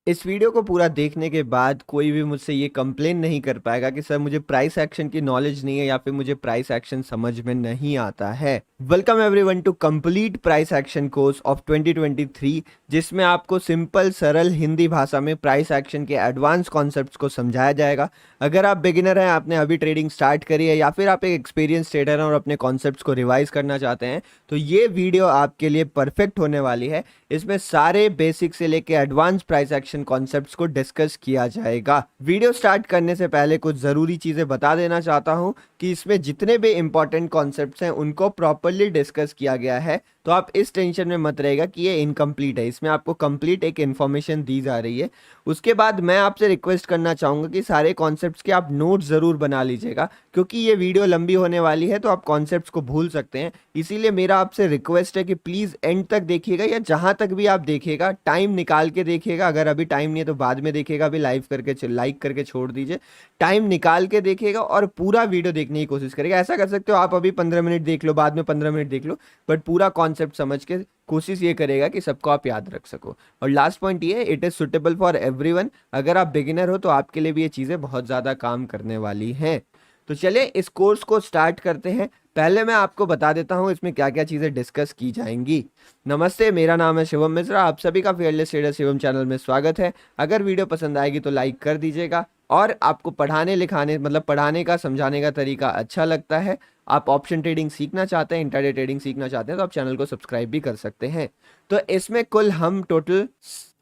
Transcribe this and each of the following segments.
इस वीडियो को पूरा देखने के बाद कोई भी मुझसे ये कंप्लेन नहीं कर पाएगा कि सर मुझे प्राइस एक्शन की नॉलेज नहीं है या फिर मुझे प्राइस एक्शन समझ में नहीं आता है। Welcome everyone to complete price action course of 2023, जिसमें आपको सिंपल सरल हिंदी भाषा में प्राइस एक्शन के एडवांस कॉन्सेप्ट्स को समझाया जाएगा। अगर आप बिगिनर हैं, आपने अभी ट्रेडिंग स्टार्ट करी है, या फिर आप एक एक्सपीरियंस ट्रेडर हैं और अपने कॉन्सेप्ट्स को रिवाइज करना चाहते हैं, तो ये वीडियो आपके लिए परफेक्ट होने वाली है। इसमें सारे बेसिक से लेके एडवांस प्राइस एक्शन कॉन्सेप्ट्स को डिस्कस किया जाएगा। वीडियो स्टार्ट करने से पहले कुछ जरूरी चीजें बता देना चाहता हूं कि इसमें जितने भी इंपॉर्टेंट कॉन्सेप्ट्स हैं उनको प्रॉपर्ली डिस्कस किया गया है, तो आप इस टेंशन में मत रहेगा कि ये इनकम्प्लीट है। इसमें आपको कंप्लीट एक इन्फॉर्मेशन दी जा रही है। उसके बाद मैं आपसे रिक्वेस्ट करना चाहूंगा कि सारे कॉन्सेप्ट्स के आप नोट्स जरूर बना लीजिएगा, क्योंकि ये वीडियो लंबी होने वाली है तो आप कॉन्सेप्ट्स को भूल सकते हैं। इसीलिए मेरा आपसे रिक्वेस्ट है कि प्लीज एंड तक देखिएगा, या जहां तक भी आप देखिएगा टाइम निकाल के देखिएगा। अगर अभी टाइम नहीं है तो बाद में देखिएगा, अभी लाइक करके छोड़ दीजिए। टाइम निकाल के देखिएगा और पूरा वीडियो देखने की कोशिश करिएगा। ऐसा कर सकते हो आप अभी 15 मिनट देख लो, बाद में 15 मिनट देख लो, बट पूरा कॉन्सेप्ट समझ के कोशिश ये करेगा कि सबको आप याद रख सको। और लास्ट पॉइंट ये है, it is suitable for everyone. अगर आप बिगिनर हो तो आपके लिए भी ये चीजें बहुत ज्यादा काम करने वाली हैं। तो चलिए इस कोर्स को स्टार्ट करते हैं। पहले मैं आपको बता देता हूं इसमें क्या क्या चीजें डिस्कस की जाएंगी। नमस्ते, मेरा नाम है शिवम मिश्रा। आप सभी का फेयरलेस ट्रेडर शिवम चैनल में स्वागत है। अगर वीडियो पसंद आएगी तो लाइक कर दीजिएगा, और आपको पढ़ाने लिखाने मतलब पढ़ाने का समझाने का तरीका अच्छा लगता है, आप ऑप्शन ट्रेडिंग सीखना चाहते हैं, इंट्राडे ट्रेडिंग सीखना चाहते हैं, तो आप चैनल को सब्सक्राइब भी कर सकते हैं। तो इसमें कुल हम टोटल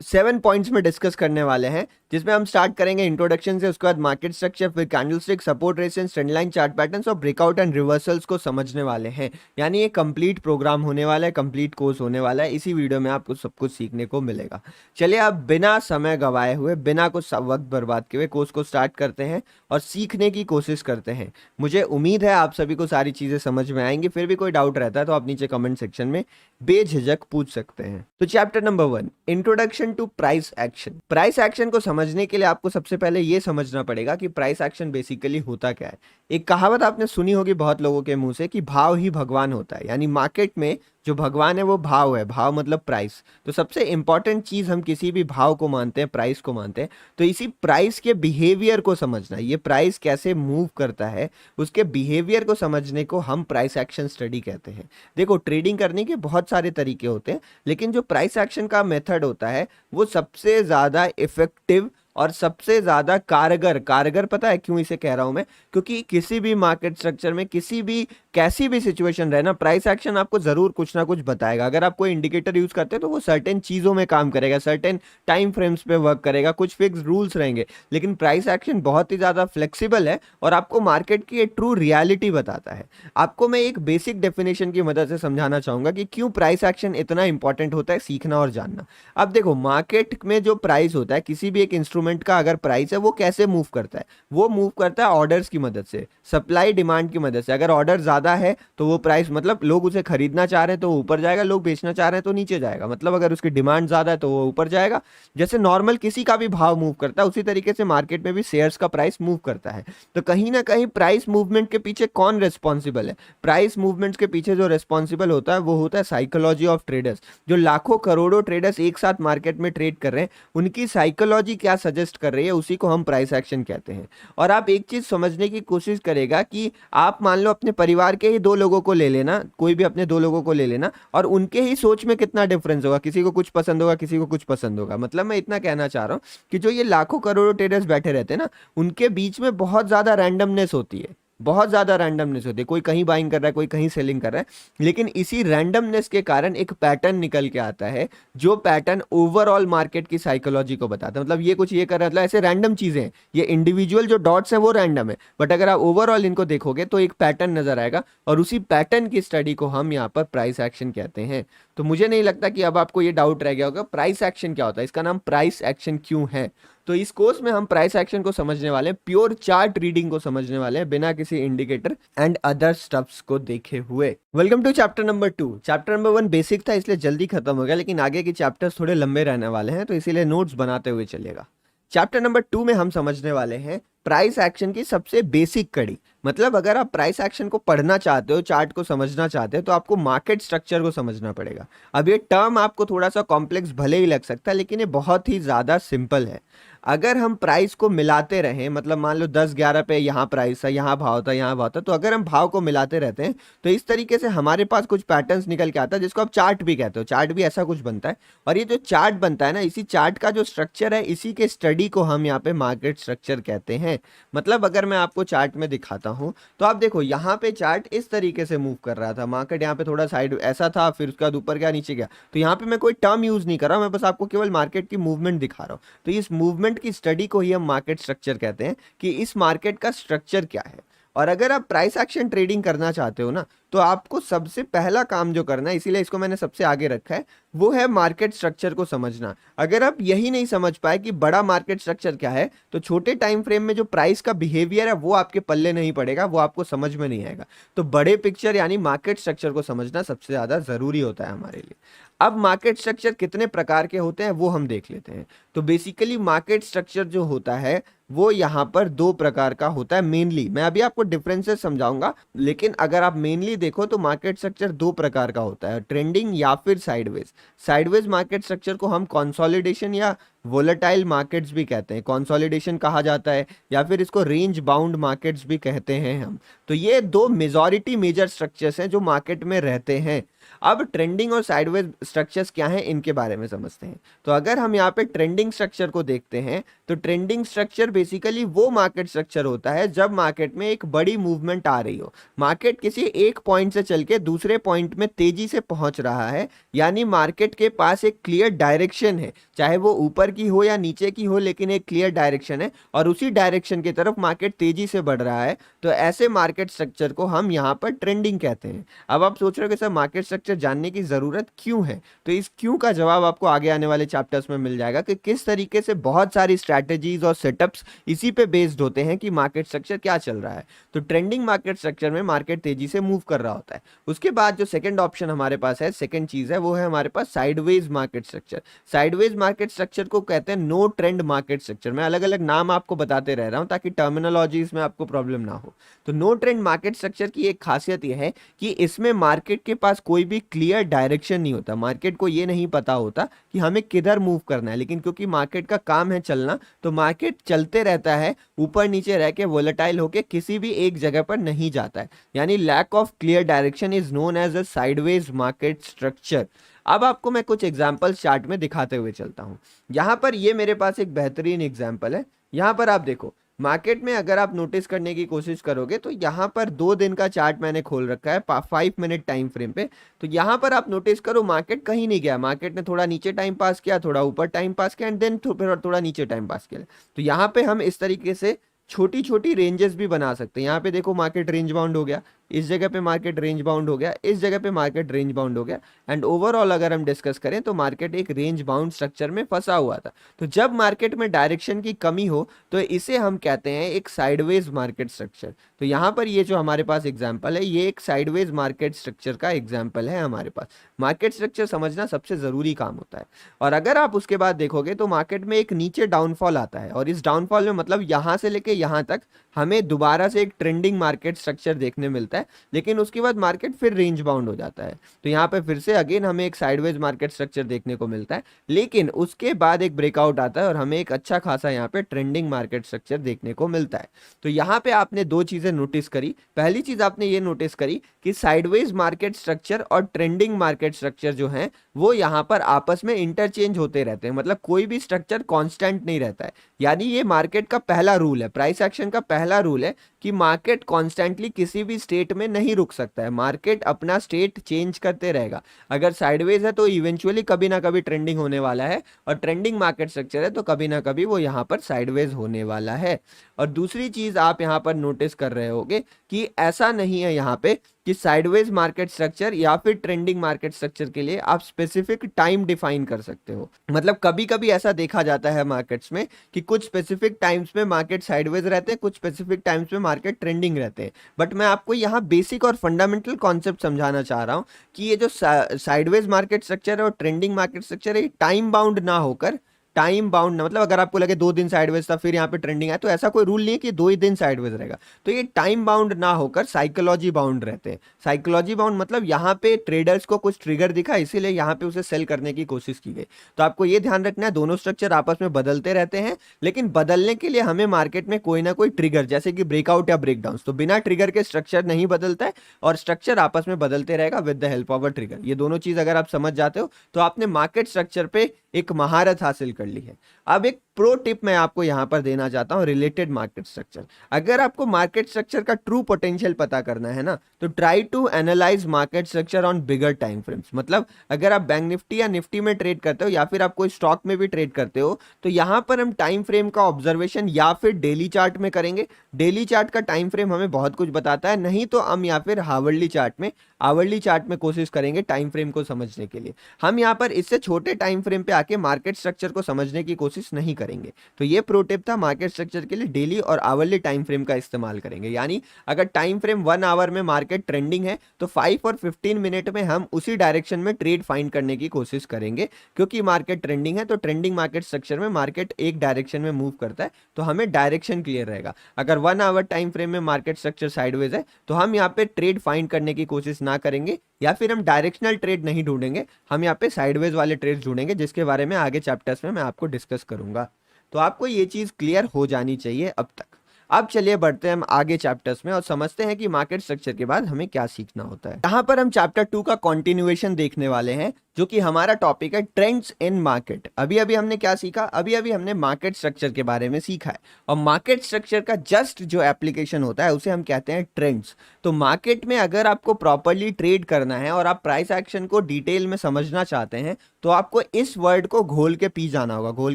7 पॉइंट्स में डिस्कस करने वाले हैं, जिसमें हम स्टार्ट करेंगे इंट्रोडक्शन से, उसके बाद मार्केट स्ट्रक्चर, फिर candlestick, support resistance, trend line, chart patterns और ब्रेकआउट एंड रिवर्सल्स को समझने वाले हैं। यानी ये कंप्लीट प्रोग्राम होने वाला है, कंप्लीट कोर्स होने वाला है। इसी वीडियो में आपको सब कुछ सीखने को मिलेगा। चलिए अब बिना समय गवाए हुए, बिना कुछ वक्त बर्बाद किए कोर्स को स्टार्ट करते हैं और सीखने की कोशिश करते हैं। मुझे उम्मीद है आप सभी को सारी चीजें समझ में आएंगी। फिर भी कोई डाउट रहता है तो आप नीचे कमेंट सेक्शन में बेझिझक पूछ सकते हैं। तो chapter number 1, introduction to price action. Price action को समझने के लिए आपको सबसे पहले यह समझना पड़ेगा कि प्राइस एक्शन बेसिकली होता क्या है। एक कहावत आपने सुनी होगी बहुत लोगों के मुंह से कि भाव ही भगवान होता है, यानी मार्केट में जो भगवान है वो भाव है। भाव मतलब प्राइस। तो सबसे इंपॉर्टेंट चीज हम किसी भी भाव को मानते हैं, प्राइस को मानते हैं। तो इसी प्राइस के बिहेवियर को समझना, ये प्राइस कैसे मूव करता है, उसके बिहेवियर को समझने को हम प्राइस एक्शन स्टडी कहते हैं। देखो, ट्रेडिंग करने के बहुत सारे तरीके होते हैं, लेकिन जो प्राइस एक्शन का मेथड होता है वो सबसे ज्यादा इफेक्टिव और सबसे ज्यादा कारगर पता है क्यों इसे कह रहा हूं मैं? क्योंकि किसी भी मार्केट स्ट्रक्चर में, किसी भी कैसी भी सिचुएशन रहे ना, प्राइस एक्शन आपको जरूर कुछ ना कुछ बताएगा। अगर आप कोई इंडिकेटर यूज करते हैं तो वो सर्टेन चीजों में काम करेगा, सर्टेन टाइम फ्रेम्स पे वर्क करेगा, कुछ फिक्स रूल्स रहेंगे। लेकिन प्राइस एक्शन बहुत ही ज्यादा फ्लेक्सिबल है और आपको मार्केट की एक ट्रू रियलिटी बताता है। आपको मैं एक बेसिक डेफिनेशन की मदद से समझाना चाहूंगा कि क्यों प्राइस एक्शन इतना इंपॉर्टेंट होता है सीखना और जानना। अब देखो, मार्केट में जो प्राइस होता है, किसी भी एक इंस्ट्रूमेंट का अगर प्राइस है, वो कैसे मूव करता है? वो मूव करता है ऑर्डर्स की मदद से, सप्लाई डिमांड की मदद से। अगर ऑर्डर ज्यादा है तो वो प्राइस, मतलब लोग उसे खरीदना चाह रहे हैं तो वो ऊपर जाएगा, लोग बेचना चाह रहे हैं तो नीचे जाएगा। मतलब अगर उसकी डिमांड ज्यादा है तो वो ऊपर जाएगा। जैसे नॉर्मल किसी का भी भाव मूव करता है, उसी तरीके से मार्केट में भी शेयर्स का प्राइस मूव करता है। तो कहीं ना कहीं प्राइस मूवमेंट के पीछे कौन रेस्पॉन्सिबल है? प्राइस मूवमेंट्स के पीछे जो रेस्पॉन्सिबल होता है वो होता है साइकोलॉजी ऑफ ट्रेडर्स। जो लाखों करोड़ों ट्रेडर्स एक साथ मार्केट में ट्रेड कर रहे हैं, उनकी साइकोलॉजी क्या सजेस्ट कर रही है, उसी को हम प्राइस एक्शन कहते हैं। और आप एक चीज समझने की कोशिश करेगा कि आप मान लो अपने परिवार के ही 2 लोगों को ले लेना, कोई भी अपने 2 लोगों को ले लेना, और उनके ही सोच में कितना डिफरेंस होगा। किसी को कुछ पसंद होगा, किसी को कुछ पसंद होगा। मतलब मैं इतना कहना चाह रहा हूं कि जो ये लाखों करोड़ों ट्रेडर्स बैठे रहते हैं ना, उनके बीच में बहुत ज्यादा रैंडमनेस होती है, बहुत ज्यादा रैंडमनेस होती है। कोई कहीं बाइंग कर रहा है, कोई कहीं सेलिंग कर रहा है, लेकिन इसी रैंडमनेस के कारण एक पैटर्न निकल के आता है, जो पैटर्न ओवरऑल मार्केट की साइकोलॉजी को बताता है। मतलब ये कुछ ये कर रहा है, मतलब ऐसे रैंडम चीजें हैं, ये इंडिविजुअल जो डॉट्स हैं वो रैंडम है, बट अगर आप ओवरऑल इनको देखोगे तो एक पैटर्न नजर आएगा, और उसी पैटर्न की स्टडी को हम यहाँ पर प्राइस एक्शन कहते हैं। तो मुझे नहीं लगता कि अब आपको ये डाउट रह गया होगा प्राइस एक्शन क्या होता है, इसका नाम प्राइस एक्शन क्यों है। तो इस कोर्स में हम प्राइस एक्शन को समझने वाले हैं, प्योर चार्ट रीडिंग को समझने वाले हैं, बिना किसी इंडिकेटर एंड अदर स्टफ्स को देखे हुए। Welcome to chapter number 2। Chapter number 1 basic था, इसलिए जल्दी खत्म हो गया, लेकिन आगे के चैप्टर्स थोड़े लंबे रहने वाले हैं, तो इसीलिए नोट्स बनाते हुए चलिएगा। चैप्टर नंबर 2 में हम समझने वाले हैं प्राइस एक्शन की सबसे बेसिक कड़ी। मतलब अगर आप प्राइस एक्शन को पढ़ना चाहते हो, चार्ट को समझना चाहते हो, तो आपको मार्केट स्ट्रक्चर को समझना पड़ेगा। अब ये टर्म आपको थोड़ा सा कॉम्प्लेक्स भले ही लग सकता है, लेकिन ये बहुत ही ज़्यादा सिंपल है। अगर हम प्राइस को मिलाते रहें, मतलब मान लो 10-11 पे यहाँ प्राइस है, यहाँ भाव था, यहाँ भाव था, तो अगर हम भाव को मिलाते रहते हैं तो इस तरीके से हमारे पास कुछ पैटर्न्स निकल के आता है, जिसको आप चार्ट भी कहते हो। चार्ट भी ऐसा कुछ बनता है, और ये जो चार्ट बनता है ना, इसी चार्ट का जो स्ट्रक्चर है, इसी के स्टडी को हम यहाँ पे मार्केट स्ट्रक्चर कहते हैं। मतलब अगर मैं आपको चार्ट में दिखाता हूँ, तो आप देखो यहाँ पे चार्ट इस तरीके से मूव कर रहा था, मार्केट यहाँ पे थोड़ा साइड ऐसा था, फिर उसके बाद ऊपर गया, नीचे गया। तो यहाँ पे मैं कोई टर्म यूज नहीं कर रहा हूँ, मैं बस आपको केवल मार्केट की मूवमेंट दिखा रहा हूँ। तो इस मूवमेंट की स्टडी को ही हम मार्केट स्ट्रक्चर कहते हैं, कि इस मार्केट का स्ट्रक्चर क्या है। और अगर आप प्राइस एक्शन ट्रेडिंग करना चाहते हो ना, तो आपको सबसे पहला काम जो करना है, इसीलिए इसको मैंने सबसे आगे रखा है, वो है मार्केट स्ट्रक्चर को समझना। अगर आप यही नहीं समझ पाए कि बड़ा मार्केट स्ट्रक्चर क्या है, तो छोटे टाइम फ्रेम में जो प्राइस का बिहेवियर है वो आपके पल्ले नहीं पड़ेगा, वो आपको समझ में नहीं आएगा। तो बड़े पिक्चर यानी मार्केट स्ट्रक्चर को समझना सबसे ज्यादा जरूरी होता है हमारे लिए। अब मार्केट स्ट्रक्चर कितने प्रकार के होते हैं वो हम देख लेते हैं। तो बेसिकली मार्केट स्ट्रक्चर जो होता है वो यहाँ पर दो प्रकार का होता है मेनली। मैं अभी आपको डिफरेंसेस समझाऊंगा, लेकिन अगर आप मेनली देखो तो मार्केट स्ट्रक्चर दो प्रकार का होता है, ट्रेंडिंग या फिर साइडवेज। साइडवेज मार्केट स्ट्रक्चर को हम कंसोलिडेशन या वोलेटाइल मार्केट्स भी कहते हैं, कंसोलिडेशन कहा जाता है, या फिर इसको रेंज बाउंड मार्केट्स भी कहते हैं हम। तो ये दो मेजॉरिटी मेजर स्ट्रक्चर्स हैं जो मार्केट में रहते हैं। अब ट्रेंडिंग और साइडवेज स्ट्रक्चर्स क्या हैं, इनके बारे में समझते हैं। तो अगर हम यहाँ पे ट्रेंडिंग स्ट्रक्चर को देखते हैं, तो ट्रेंडिंग स्ट्रक्चर बेसिकली वो मार्केट स्ट्रक्चर होता है जब मार्केट में एक बड़ी मूवमेंट आ रही हो, मार्केट किसी एक पॉइंट से चल के दूसरे पॉइंट में तेजी से पहुंच रहा है, यानी मार्केट के पास एक क्लियर डायरेक्शन है, चाहे वो ऊपर की हो या नीचे की हो, लेकिन एक क्लियर डायरेक्शन है और उसी डायरेक्शन की तरफ मार्केट तेजी से बढ़ रहा है। तो ऐसे मार्केट स्ट्रक्चर को हम यहाँ पर ट्रेंडिंग कहते हैं। अब आप सोच रहे हो कि सर मार्केट स्ट्रक्चर जानने की जरूरत क्यों है, तो इस क्यों का जवाब आपको आगे आने वाले चैप्टर्स में मिल जाएगा, कि किस तरीके से बहुत सारी स्ट्रैटेजीज और सेटअप्स इसी पे बेस्ड होते हैं कि मार्केट स्ट्रक्चर क्या चल रहा है। तो ट्रेंडिंग मार्केट स्ट्रक्चर में मार्केट तेजी से मूव कर रहा होता है। उसके बाद जो सेकंड ऑप्शन हमारे पास है, सेकंड चीज है, वो है हमारे पास sideways market structure. Sideways market structure को कहते हैं नो ट्रेंड मार्केट स्ट्रक्चर। मैं अलग अलग नाम आपको बताते रह रहा हूं ताकि टर्मिनोलॉजीज में आपको प्रॉब्लम ना हो। तो नो ट्रेंड मार्केट स्ट्रक्चर की एक खासियत यह है कि इसमें मार्केट के पास कोई भी क्लियर डायरेक्शन नहीं होता। मार्केट को ये नहीं पता होता कि हमें किधर मूव करना है, लेकिन क्योंकि मार्केट का काम है चलना, तो मार्केट चलते रहता है, ऊपर नीचे रह के वोलेटाइल होके किसी भी एक जगह पर नहीं जाता है। यानी lack of clear direction is known as a sideways market structure. अब आपको मैं कुछ एग्जांपल्स चार्ट में दिखाते हुए चलता हूं। यहां पर ये मेरे पास एक बेहतरीन एग्जांपल है। यहां पर आप देखो, मार्केट में अगर आप नोटिस करने की कोशिश करोगे तो यहाँ पर 2 दिन का चार्ट मैंने खोल रखा है 5 मिनट टाइम फ्रेम पे। तो यहाँ पर आप नोटिस करो, मार्केट कहीं नहीं गया, मार्केट ने थोड़ा नीचे टाइम पास किया, थोड़ा ऊपर टाइम पास किया, एंड देन फिर थोड़ा नीचे टाइम पास किया। तो यहाँ पे हम इस तरीके से छोटी छोटी रेंजेस भी बना सकते हैं। यहाँ पे देखो मार्केट रेंज बाउंड हो गया, इस जगह पे मार्केट रेंज बाउंड हो गया, इस जगह पे मार्केट रेंज बाउंड हो गया, एंड ओवरऑल अगर हम डिस्कस करें तो मार्केट एक रेंज बाउंड स्ट्रक्चर में फंसा हुआ था। तो जब मार्केट में डायरेक्शन की कमी हो तो इसे हम कहते हैं एक साइडवेज मार्केट स्ट्रक्चर। तो यहाँ पर ये जो हमारे पास एग्जाम्पल है, ये एक साइडवेज मार्केट स्ट्रक्चर का एग्जाम्पल है हमारे पास। मार्केट स्ट्रक्चर समझना सबसे जरूरी काम होता है। और अगर आप उसके बाद देखोगे तो मार्केट में एक नीचे डाउनफॉल आता है, और इस डाउनफॉल में मतलब यहाँ से लेके यहाँ तक हमें दोबारा से एक ट्रेंडिंग मार्केट स्ट्रक्चर देखने मिलता है, लेकिन उसके बाद मार्केट फिर रेंज बाउंड हो जाता है। तो यहाँ पे फिर से अगेन हमें एक साइडवेज मार्केट स्ट्रक्चर देखने को मिलता है, लेकिन उसके बाद एक ब्रेकआउट आता है और हमें एक अच्छा खासा यहाँ पे ट्रेंडिंग मार्केट स्ट्रक्चर देखने को मिलता है। तो यहाँ पे आपने दो चीजें नोटिस करी। पहली चीज आपने ये नोटिस करी कि साइडवेज मार्केट स्ट्रक्चर और ट्रेंडिंग मार्केट स्ट्रक्चर जो है वो यहाँ पर आपस में इंटरचेंज होते रहते हैं, मतलब कोई भी स्ट्रक्चर कांस्टेंट नहीं रहता है। यानी ये मार्केट का पहला रूल है, प्राइस एक्शन का पहला रूल है कि मार्केट कांस्टेंटली किसी भी स्टेट में नहीं रुक सकता है, मार्केट अपना स्टेट चेंज करते रहेगा। अगर साइडवेज है तो इवेंचुअली कभी ना कभी ट्रेंडिंग होने वाला है, और ट्रेंडिंग मार्केट स्ट्रक्चर है तो कभी ना कभी वो यहाँ पर साइडवेज होने वाला है। और दूसरी चीज आप यहाँ पर नोटिस कर रहे होगे कि ऐसा नहीं है यहाँ पे कि साइडवेज मार्केट स्ट्रक्चर या फिर ट्रेंडिंग मार्केट स्ट्रक्चर के लिए आप स्पेसिफिक टाइम डिफाइन कर सकते हो। मतलब कभी कभी ऐसा देखा जाता है मार्केट्स में कि कुछ स्पेसिफिक टाइम्स में मार्केट साइडवेज रहते हैं, कुछ स्पेसिफिक टाइम्स में मार्केट ट्रेंडिंग रहते हैं। बट मैं आपको यहाँ बेसिक और फंडामेंटल कॉन्सेप्ट समझाना चाह रहा हूँ कि ये जो साइडवेज मार्केट स्ट्रक्चर है और ट्रेंडिंग मार्केट स्ट्रक्चर है, टाइम बाउंड ना होकर टाइम बाउंड ना, मतलब अगर आपको लगे 2 दिन साइडवेज था फिर यहाँ पे ट्रेंडिंग है, तो ऐसा कोई रूल नहीं है कि 2 ही दिन साइडवेज रहेगा। तो ये टाइम बाउंड ना होकर साइकोलॉजी बाउंड रहते हैं। साइकोलॉजी बाउंड मतलब यहाँ पे ट्रेडर्स को कुछ ट्रिगर दिखा, इसीलिए यहाँ पे उसे सेल करने की कोशिश की गई। तो आपको ये ध्यान रखना है, दोनों स्ट्रक्चर आपस में बदलते रहते हैं, लेकिन बदलने के लिए हमें मार्केट में कोई ना कोई ट्रिगर, जैसे कि ब्रेकआउट या ब्रेकडाउन, तो बिना ट्रिगर के स्ट्रक्चर नहीं बदलता है और स्ट्रक्चर आपस में बदलते रहेगा with the help of a trigger. ये दोनों चीज अगर आप समझ जाते हो तो आपने मार्केट स्ट्रक्चर पे एक महारत हासिल कर ली है। अब एक प्रो टिप मैं आपको यहां पर देना चाहता हूं रिलेटेड मार्केट स्ट्रक्चर। अगर आपको मार्केट स्ट्रक्चर का ट्रू पोटेंशियल पता करना है ना, तो try to analyse market structure on bigger time frames. मतलब अगर आप बैंक निफ्टी या निफ्टी में ट्रेड करते हो या फिर आप कोई स्टॉक में भी ट्रेड करते हो, तो यहां पर हम टाइम फ्रेम का ऑब्जर्वेशन या फिर डेली चार्ट में करेंगे। डेली चार्ट का टाइम फ्रेम हमें बहुत कुछ बताता है, नहीं तो हम या फिर आवरली चार्ट में कोशिश करेंगे टाइम फ्रेम को समझने के लिए। हम यहाँ पर इससे छोटे टाइम फ्रेम पे आके मार्केट स्ट्रक्चर को समझने की कोशिश नहीं करेंगे। तो ये प्रो टिप था, मार्केट स्ट्रक्चर के लिए डेली और आवरली टाइम फ्रेम का इस्तेमाल करेंगे। यानी अगर टाइम फ्रेम 1 आवर में मार्केट ट्रेंडिंग है तो 5 और 15 मिनट में हम उसी डायरेक्शन में ट्रेड फाइंड करने की कोशिश करेंगे, क्योंकि मार्केट ट्रेंडिंग है। तो ट्रेंडिंग मार्केट स्ट्रक्चर में मार्केट एक डायरेक्शन में मूव करता है, तो हमें डायरेक्शन क्लियर रहेगा। अगर 1 आवर टाइम फ्रेम में मार्केट स्ट्रक्चर साइडवेज है तो हम यहाँ पे ट्रेड फाइंड करने की कोशिश ना करेंगे, या फिर हम डायरेक्शनल ट्रेड नहीं ढूंढेंगे, हम यहाँ पे साइडवेज वाले ट्रेड ढूंढेंगे, जिसके बारे में आगे चैप्टर्स में मैं आपको डिस्कस करूंगा। तो आपको ये चीज क्लियर हो जानी चाहिए अब तक। अब चलिए बढ़ते हैं हम आगे चैप्टर्स में और समझते हैं कि मार्केट स्ट्रक्चर के बाद हमें क्या सीखना होता है। यहाँ पर हम चैप्टर 2 का कंटिन्यूएशन देखने वाले हैं, जो कि हमारा टॉपिक है ट्रेंड्स इन मार्केट। अभी अभी हमने क्या सीखा, अभी अभी हमने मार्केट स्ट्रक्चर के बारे में सीखा है, और मार्केट स्ट्रक्चर का जस्ट जो एप्लीकेशन होता है उसे हम कहते हैं ट्रेंड्स। तो मार्केट में अगर आपको प्रॉपरली ट्रेड करना है और आप प्राइस एक्शन को डिटेल में समझना चाहते हैं, तो आपको इस वर्ड को घोल के पी जाना होगा। घोल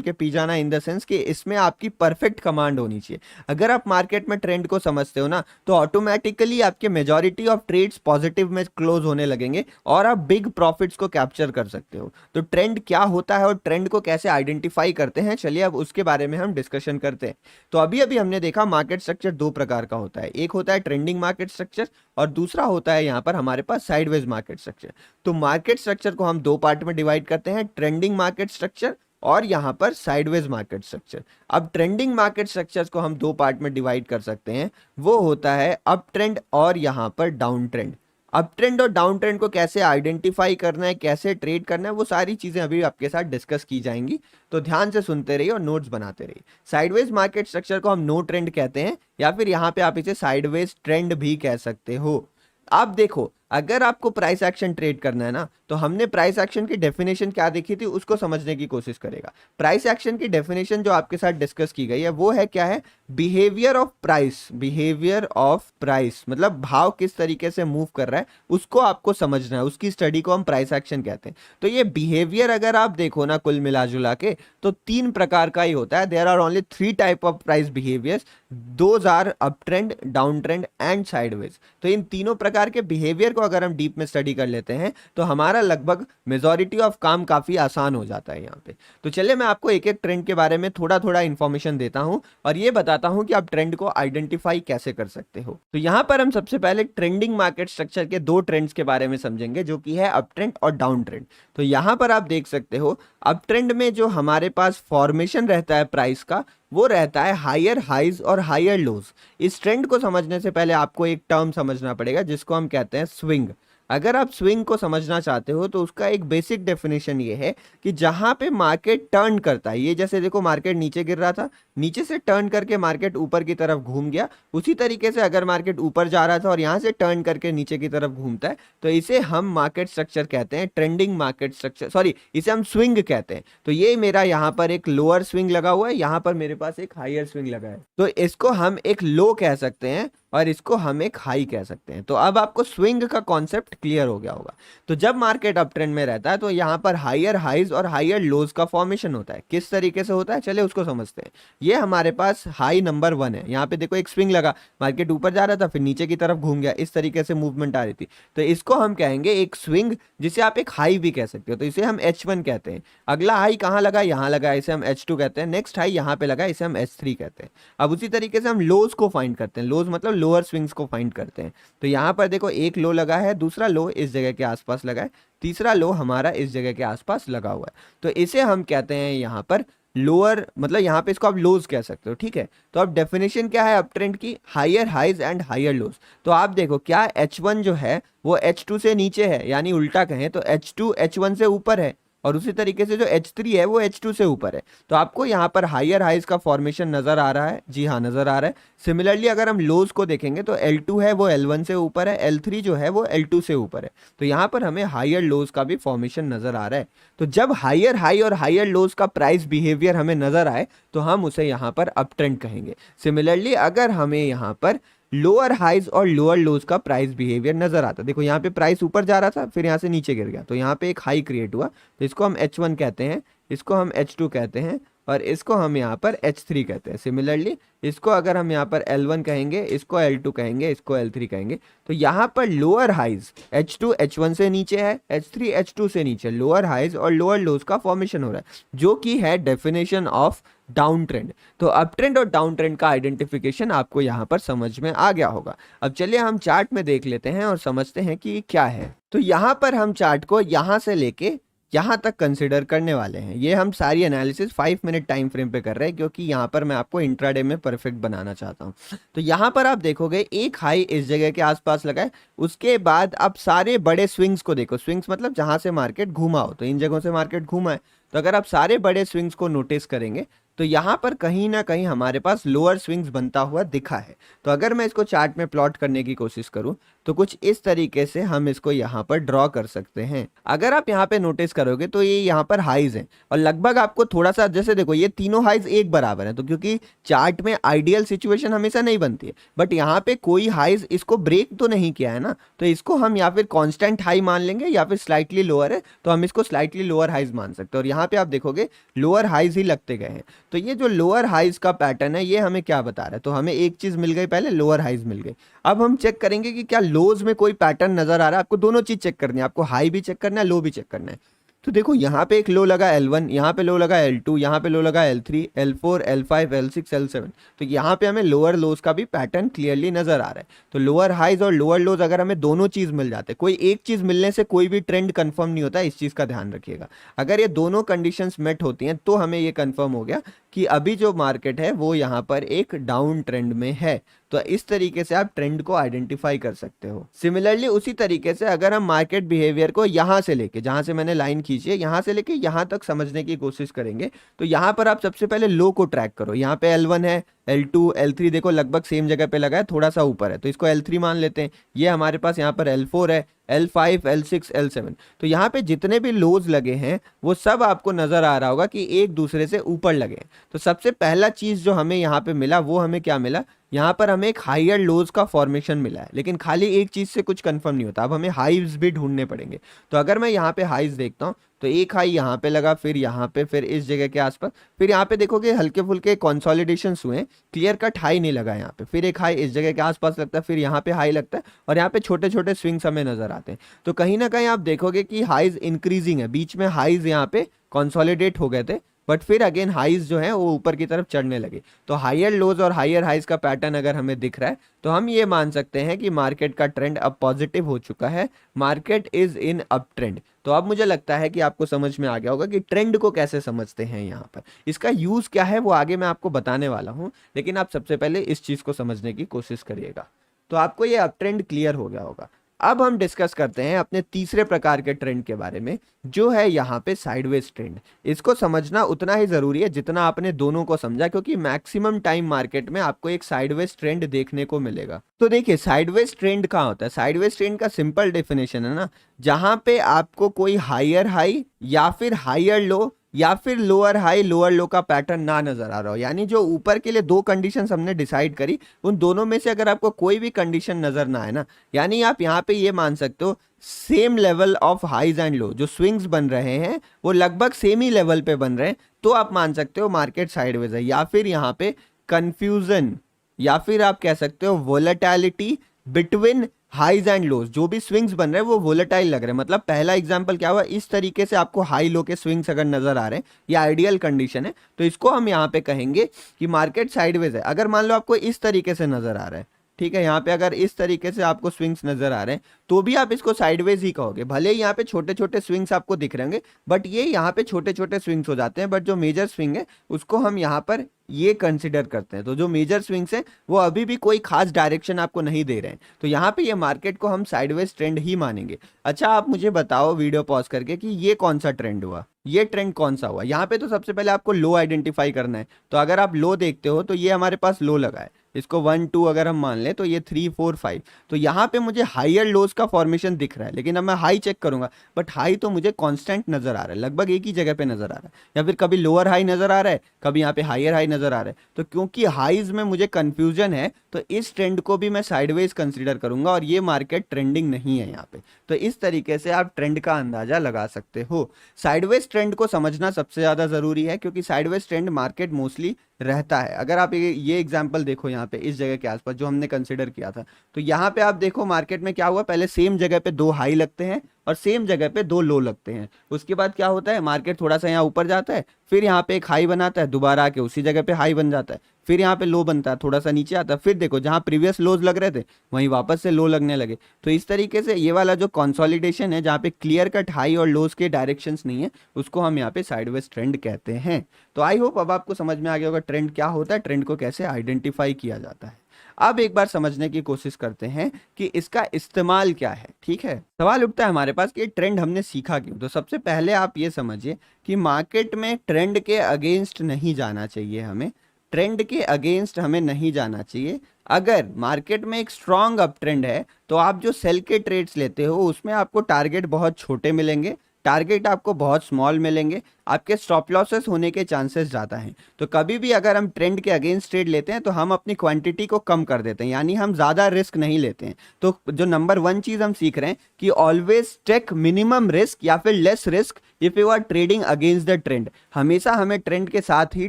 के पी जाना इन द सेंस कि इसमें आपकी परफेक्ट कमांड होनी चाहिए। अगर आप मार्केट में ट्रेंड को समझते हो ना, तो ऑटोमेटिकली आपके मेजॉरिटी ऑफ ट्रेड्स पॉजिटिव में क्लोज होने लगेंगे और आप बिग प्रॉफिट्स को कैप्चर कर सकते हो। तो ट्रेंड क्या होता है और ट्रेंड को कैसे आइडेंटिफाई करते हैं, चलिए अब उसके बारे में हम डिस्कशन करते हैं। तो अभी अभी हमने देखा मार्केट स्ट्रक्चर 2 प्रकार का होता है, एक होता है ट्रेंडिंग मार्केट स्ट्रक्चर और दूसरा होता है यहाँ पर हमारे पास साइडवेज मार्केट स्ट्रक्चर। तो मार्केट स्ट्रक्चर को हम 2 पार्ट में डिवाइड करते हैं, ट्रेंडिंग मार्केट स्ट्रक्चर और यहाँ पर साइडवेज मार्केट स्ट्रक्चर। अब ट्रेंडिंग मार्केट स्ट्रक्चर्स को हम 2 पार्ट में डिवाइड कर सकते हैं, वो होता है अप ट्रेंड और यहाँ पर डाउन ट्रेंड। अप ट्रेंड और डाउन ट्रेंड को कैसे आइडेंटिफाई करना है, कैसे ट्रेड करना है, वो सारी चीजें अभी आपके साथ डिस्कस की जाएंगी। तो ध्यान से सुनते रहिए और नोट्स बनाते रहिए। साइडवेज मार्केट स्ट्रक्चर को हम नो ट्रेंड कहते हैं, या फिर यहाँ पे आप इसे साइडवेज ट्रेंड भी कह सकते हो। आप देखो, अगर आपको प्राइस एक्शन ट्रेड करना है ना, तो हमने प्राइस एक्शन की डेफिनेशन क्या देखी थी उसको समझने की कोशिश करेगा। प्राइस एक्शन की डेफिनेशन जो आपके साथ डिस्कस की गई है वो है क्या है, behaviour of price. Behaviour of price मतलब भाव किस तरीके से मूव कर रहा है उसको आपको समझना है, उसकी स्टडी को हम प्राइस एक्शन कहते हैं। तो ये बिहेवियर अगर आप देखो ना कुल मिलाजुला के, तो 3 प्रकार का ही होता है। There are only 3 type of price behaviours, those are up trend, down trend and sideways. तो इन तीनों प्रकार के बिहेवियर को अगर हम डीप में स्टडी कर लेते हैं तो हमारा लगभग मेजॉरिटी ऑफ काम काफी आसान हो जाता है यहाँ पे। तो चलिए मैं आपको एक एक ट्रेंड के बारे में थोड़ा थोड़ा इंफॉर्मेशन देता हूँ और ये बताता हूँ कि आप ट्रेंड को आइडेंटिफाई कैसे कर सकते हो। तो यहाँ पर हम सबसे पहले ट्रेंडिंग मार्केट स्ट्रक्चर के 2 ट्रेंड्स के बारे में समझेंगे, जो कि है अप ट्रेंड और डाउन ट्रेंड। तो यहाँ पर आप देख सकते हो अप ट्रेंड में जो हमारे पास फॉर्मेशन रहता है प्राइस का, वो रहता है हायर हाइज और हायर लोज। इस ट्रेंड को समझने से पहले आपको एक टर्म समझना पड़ेगा जिसको हम कहते हैं स्विंग। अगर आप स्विंग को समझना चाहते हो तो उसका एक बेसिक डेफिनेशन ये है कि जहां पे मार्केट टर्न करता है, ये जैसे देखो मार्केट नीचे गिर रहा था, नीचे से टर्न करके मार्केट ऊपर की तरफ घूम गया, उसी तरीके से अगर मार्केट ऊपर जा रहा था और यहां से टर्न करके नीचे की तरफ घूमता है, तो इसे हम मार्केट स्ट्रक्चर कहते हैं, ट्रेंडिंग मार्केट स्ट्रक्चर, सॉरी इसे हम स्विंग कहते हैं। तो ये मेरा यहाँ पर एक लोअर स्विंग लगा हुआ है, यहाँ पर मेरे पास एक हायर स्विंग लगा है, तो इसको हम एक लो कह सकते हैं और इसको हम एक हाई कह सकते हैं। तो अब आपको स्विंग का कॉन्सेप्ट क्लियर हो गया होगा। तो जब मार्केट अप ट्रेंड में रहता है तो यहाँ पर हायर हाइज और हायर लोज का फॉर्मेशन होता है। किस तरीके से होता है चलिए उसको समझते हैं। ये हमारे पास हाई नंबर 1 है, यहाँ पे देखो एक स्विंग लगा, मार्केट ऊपर जा रहा था फिर नीचे की तरफ घूम गया, इस तरीके से मूवमेंट आ रही थी, तो इसको हम कहेंगे एक स्विंग, जिसे आप एक हाई भी कह सकते हो। तो इसे हम H1 कहते हैं। अगला हाई कहाँ लगा, यहाँ लगा, इसे हम H2 कहते हैं। नेक्स्ट हाई यहाँ पे लगा, इसे हम H3 कहते हैं। अब उसी तरीके से हम लोज को फाइंड करते हैं। लोज मतलब लोअर स्विंग्स को फाइंड करते हैं। तो यहाँ पर देखो एक लो लगा है, दूसरा लो इस जगह के आसपास लगा है, तीसरा लो हमारा इस जगह के आसपास लगा हुआ है, तो इसे हम कहते हैं यहाँ पर लोअर, मतलब यहाँ पे इसको आप लोज कह सकते हो, ठीक है। तो अब डेफिनेशन क्या है अप ट्रेंड की, higher highs and higher lows. तो आप देखो क्या H1 जो है वो H2 से नीचे है, यानी उल्टा कहें तो H2 H1 से ऊपर है, और उसी तरीके से जो H3 है वो H2 से ऊपर है। तो आपको यहाँ पर हायर हाइज का फॉर्मेशन नजर आ रहा है, जी हाँ नजर आ रहा है। सिमिलरली अगर हम लोज को देखेंगे तो L2 है वो L1 से ऊपर है, L3 जो है वो L2 से ऊपर है। तो यहाँ पर हमें हायर लोज का भी फॉर्मेशन नजर आ रहा है। तो जब हायर हाई और हायर लोज का प्राइस बिहेवियर हमें नजर आए तो हम उसे यहाँ पर अप ट्रेंड कहेंगे। सिमिलरली अगर हमें यहाँ पर लोअर हाइज और लोअर लोज का प्राइस बिहेवियर नजर आता, देखो यहाँ पे प्राइस ऊपर जा रहा था फिर यहाँ से नीचे गिर गया, तो यहाँ पे एक हाई क्रिएट हुआ, तो इसको हम H1 कहते हैं, इसको हम H2 कहते हैं, और इसको हम यहाँ पर H3 कहते हैं। सिमिलरली इसको अगर हम यहाँ पर L1 कहेंगे, इसको L2 कहेंगे, इसको L3 कहेंगे। तो यहाँ पर लोअर हाइज H2 H1 से नीचे है, H3 H2 से नीचे, लोअर हाइज और लोअर लोज का फॉर्मेशन हो रहा है, जो कि है डेफिनेशन ऑफ डाउन ट्रेंड। तो अप ट्रेंड और डाउन ट्रेंड का आइडेंटिफिकेशन आपको यहाँ पर समझ में आ गया होगा। अब चलिए हम चार्ट में देख लेते हैं और समझते हैं कि क्या है। तो यहाँ पर हम चार्ट को यहाँ से लेके यहाँ तक कंसिडर करने वाले हैं। ये हम सारी एनालिसिस 5 मिनट टाइम फ्रेम पे कर रहे हैं, क्योंकि यहाँ पर मैं आपको इंट्राडे में परफेक्ट बनाना चाहता हूँ। तो यहाँ पर आप देखोगे एक हाई इस जगह के आसपास लगा है, उसके बाद आप सारे बड़े स्विंग्स को देखो, स्विंग्स मतलब जहाँ से मार्केट घूमा हो, तो इन जगहों से मार्केट घूमा है। तो अगर आप सारे बड़े स्विंग्स को नोटिस करेंगे तो यहाँ पर कहीं ना कहीं हमारे पास लोअर स्विंग्स बनता हुआ दिखा है। तो अगर मैं इसको चार्ट में प्लॉट करने की कोशिश करूँ तो कुछ इस तरीके से हम इसको यहाँ पर ड्रॉ कर सकते हैं। अगर आप यहाँ पे नोटिस करोगे तो ये यहाँ पर हाइज है, और लगभग आपको थोड़ा सा, जैसे देखो ये तीनों हाइज एक बराबर है, तो क्योंकि चार्ट में आइडियल सिचुएशन हमेशा नहीं बनती है, बट यहाँ पे कोई हाइज इसको ब्रेक तो नहीं किया है ना, तो इसको हम या फिर कांस्टेंट हाई मान लेंगे, या फिर स्लाइटली लोअर है तो हम इसको स्लाइटली लोअर हाइज मान सकते हैं। और यहाँ पे आप देखोगे लोअर हाइज ही लगते गए हैं। तो ये जो लोअर हाइज का पैटर्न है ये हमें क्या बता रहा है, तो हमें एक चीज मिल गई, पहले लोअर हाइज मिल गई। अब हम चेक करेंगे कि क्या लोज में कोई पैटर्न नजर आ रहा है। आपको दोनों चीज चेक करनी है, आपको हाई भी चेक करना है, लो भी चेक करना है। तो देखो यहाँ पे एक लो लगा L1, यहाँ पे लो लगा L2, यहाँ पे लो लगा L3, L4, L5, L6, L7। तो यहाँ पे हमें लोअर लोज का भी पैटर्न क्लियरली नजर आ रहा है। तो लोअर हाइज और लोअर लोज अगर हमें दोनों चीज मिल जाते, कोई एक चीज मिलने से कोई भी ट्रेंड कंफर्म नहीं होता, इस चीज का ध्यान रखिएगा। अगर ये दोनों कंडीशंस मेट होती हैं तो हमें ये कंफर्म हो गया कि अभी जो मार्केट है वो यहाँ पर एक डाउन ट्रेंड में है। तो इस तरीके से आप ट्रेंड को आइडेंटिफाई कर सकते हो। सिमिलरली उसी तरीके से अगर हम मार्केट बिहेवियर को यहाँ से लेके, जहाँ से मैंने लाइन खींची है, यहाँ से लेके यहाँ तक समझने की कोशिश करेंगे, तो यहाँ पर आप सबसे पहले लो को ट्रैक करो। यहाँ पे L1 है, L2, L3 देखो लगभग सेम जगह पे लगा है, थोड़ा सा ऊपर है, तो इसको L3 मान लेते हैं। ये हमारे पास यहाँ पर L4 है, L5, L6, L7। तो यहाँ पे जितने भी लोज लगे हैं वो सब आपको नजर आ रहा होगा कि एक दूसरे से ऊपर लगे हैं। तो सबसे पहला चीज जो हमें यहाँ पे मिला वो हमें क्या मिला, यहाँ पर हमें एक हायर लोज का फॉर्मेशन मिला है। लेकिन खाली एक चीज से कुछ कंफर्म नहीं होता, अब हमें हाइज भी ढूंढने पड़ेंगे। तो अगर मैं यहाँ पे हाइज देखता हूँ तो एक हाई यहाँ पे लगा, फिर यहाँ पे, फिर इस जगह के आसपास, फिर यहाँ पे देखोगे हल्के फुल्के कंसोलिडेशन हुए, क्लियर कट हाई नहीं लगा यहाँ पे, फिर एक हाई इस जगह के आसपास लगता है, फिर यहाँ पे हाई लगता है, और यहाँ पे छोटे छोटे स्विंग्स हमें नजर आते हैं। तो कहीं ना कहीं आप देखोगे कि हाइज इंक्रीजिंग है, बीच में हाइज यहाँ पे कंसोलिडेट हो गए थे, बट फिर अगेन हाइज जो है वो ऊपर की तरफ चढ़ने लगे। तो हायर लोज और हायर हाइज का पैटर्न अगर हमें दिख रहा है तो हम ये मान सकते हैं कि मार्केट का ट्रेंड अब पॉजिटिव हो चुका है, market is in up trend. तो अब मुझे लगता है कि आपको समझ में आ गया होगा कि ट्रेंड को कैसे समझते हैं यहाँ पर, इसका यूज क्या है वो आगे मैं आपको बताने वाला हूँ, लेकिन आप सबसे पहले इस चीज को समझने की कोशिश करिएगा। तो आपको ये अप ट्रेंड क्लियर हो गया होगा। अब हम डिस्कस करते हैं अपने तीसरे प्रकार के ट्रेंड के बारे में, जो है यहाँ पे साइडवेज ट्रेंड। इसको समझना उतना ही जरूरी है जितना आपने दोनों को समझा, क्योंकि मैक्सिमम टाइम मार्केट में आपको एक साइडवेज ट्रेंड देखने को मिलेगा। तो देखिए साइडवेज ट्रेंड कहाँ होता है। साइडवेज ट्रेंड का सिंपल डेफिनेशन है ना, जहां पे आपको कोई हायर हाई या फिर हायर लो या फिर लोअर हाई लोअर लो का पैटर्न ना नजर आ रहा हो। यानी जो ऊपर के लिए दो कंडीशन हमने डिसाइड करी, उन दोनों में से अगर आपको कोई भी कंडीशन नजर ना आए ना, यानी आप यहाँ पे ये मान सकते हो same level of highs and low, जो स्विंग्स बन रहे हैं वो लगभग सेम ही लेवल पे बन रहे हैं, तो आप मान सकते हो मार्केट साइडवेज है। या फिर यहाँ पे कंफ्यूजन, या फिर आप कह सकते हो volatility between highs and lows, जो भी स्विंग्स बन रहे हैं वो वोलेटाइल लग रहे हैं। मतलब पहला एग्जांपल क्या हुआ, इस तरीके से आपको हाई लो के स्विंग्स अगर नजर आ रहे हैं, ये आइडियल कंडीशन है, तो इसको हम यहाँ पे कहेंगे कि मार्केट साइडवेज है। अगर मान लो आपको इस तरीके से नजर आ रहा है, ठीक है। यहाँ पे अगर इस तरीके से आपको स्विंग्स नजर आ रहे हैं तो भी आप इसको साइडवेज ही कहोगे, भले ही यहाँ पे छोटे छोटे स्विंग्स आपको दिख रहे होंगे, बट ये यहाँ पे छोटे छोटे स्विंग्स हो जाते हैं, बट जो मेजर स्विंग है उसको हम यहाँ पर ये कंसिडर करते हैं। तो जो मेजर स्विंग्स हैं वो अभी भी कोई खास डायरेक्शन आपको नहीं दे रहे हैं, तो यहाँ पे ये मार्केट को हम साइडवेज ट्रेंड ही मानेंगे। अच्छा, आप मुझे बताओ वीडियो पॉज करके कि ये कौन सा ट्रेंड हुआ, ये ट्रेंड कौन सा हुआ। यहाँ पे तो सबसे पहले आपको लो आइडेंटिफाई करना है। तो अगर आप लो देखते हो तो ये हमारे पास लो लगा है, इसको 1 2 अगर हम मान ले तो ये 3 4 5, तो यहाँ पे मुझे हायर लोज का फॉर्मेशन दिख रहा है, लेकिन अब मैं हाई चेक करूंगा, बट हाई तो मुझे कांस्टेंट नजर आ रहा है, लगभग एक ही जगह पे नजर आ रहा है, या फिर कभी लोअर हाई नजर आ रहा है, कभी यहाँ पे हायर हाई नजर आ रहा है। तो क्योंकि हाईज में मुझे कंफ्यूजन है तो इस ट्रेंड को भी मैं साइडवेज कंसिडर करूंगा, और ये मार्केट ट्रेंडिंग नहीं है यहाँ पे। तो इस तरीके से आप ट्रेंड का अंदाजा लगा सकते हो। साइडवेज ट्रेंड को समझना सबसे ज्यादा जरूरी है, क्योंकि साइडवेज ट्रेंड मार्केट मोस्टली रहता है। अगर आप ये एग्जांपल देखो यहाँ पे इस जगह के आसपास जो हमने कंसिडर किया था, तो यहाँ पे आप देखो मार्केट में क्या हुआ, पहले सेम जगह पे 2 हाई लगते हैं और सेम जगह पे 2 लो लगते हैं। उसके बाद क्या होता है, मार्केट थोड़ा सा यहाँ ऊपर जाता है, फिर यहाँ पे एक हाई बनाता है, दोबारा आके उसी जगह पे हाई बन जाता है, फिर यहाँ पे लो बनता है, थोड़ा सा नीचे आता है, फिर देखो जहाँ प्रीवियस लोज लग रहे थे वहीं वापस से लो लगने लगे। तो इस तरीके से ये वाला जो कंसोलिडेशन है, जहाँ पे क्लियर कट हाई और लोज के डायरेक्शंस नहीं है, उसको हम यहाँ पे साइडवेज ट्रेंड कहते हैं। तो आई होप अब आपको समझ में आ गया होगा ट्रेंड क्या होता है, ट्रेंड को कैसे आइडेंटिफाई किया जाता है। अब एक बार समझने की कोशिश करते हैं कि इसका इस्तेमाल क्या है। ठीक है, सवाल उठता है हमारे पास कि ट्रेंड हमने सीखा क्यों। तो सबसे पहले आप ये समझिए कि मार्केट में ट्रेंड के अगेंस्ट नहीं जाना चाहिए, हमें ट्रेंड के अगेंस्ट हमें नहीं जाना चाहिए। अगर मार्केट में एक स्ट्रॉन्ग अप ट्रेंड है तो आप जो सेल के ट्रेड्स लेते हो उसमें आपको टारगेट बहुत छोटे मिलेंगे, टारगेट आपको बहुत स्मॉल मिलेंगे, आपके स्टॉप लॉसेस होने के चांसेस ज़्यादा हैं। तो कभी भी अगर हम ट्रेंड के अगेंस्ट ट्रेड लेते हैं तो हम अपनी क्वांटिटी को कम कर देते हैं, यानी हम ज़्यादा रिस्क नहीं लेते हैं। तो जो नंबर 1 चीज़ हम सीख रहे हैं कि ऑलवेज टेक मिनिमम रिस्क या फिर less risk if you are trading against the trend. हमेशा हमें ट्रेंड के साथ ही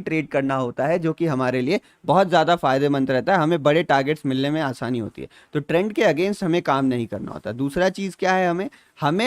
ट्रेड करना होता है, जो कि हमारे लिए बहुत ज़्यादा फायदेमंद रहता है, हमें बड़े टारगेट्स मिलने में आसानी होती है। तो ट्रेंड के अगेंस्ट हमें काम नहीं करना होता। दूसरा चीज़ क्या है,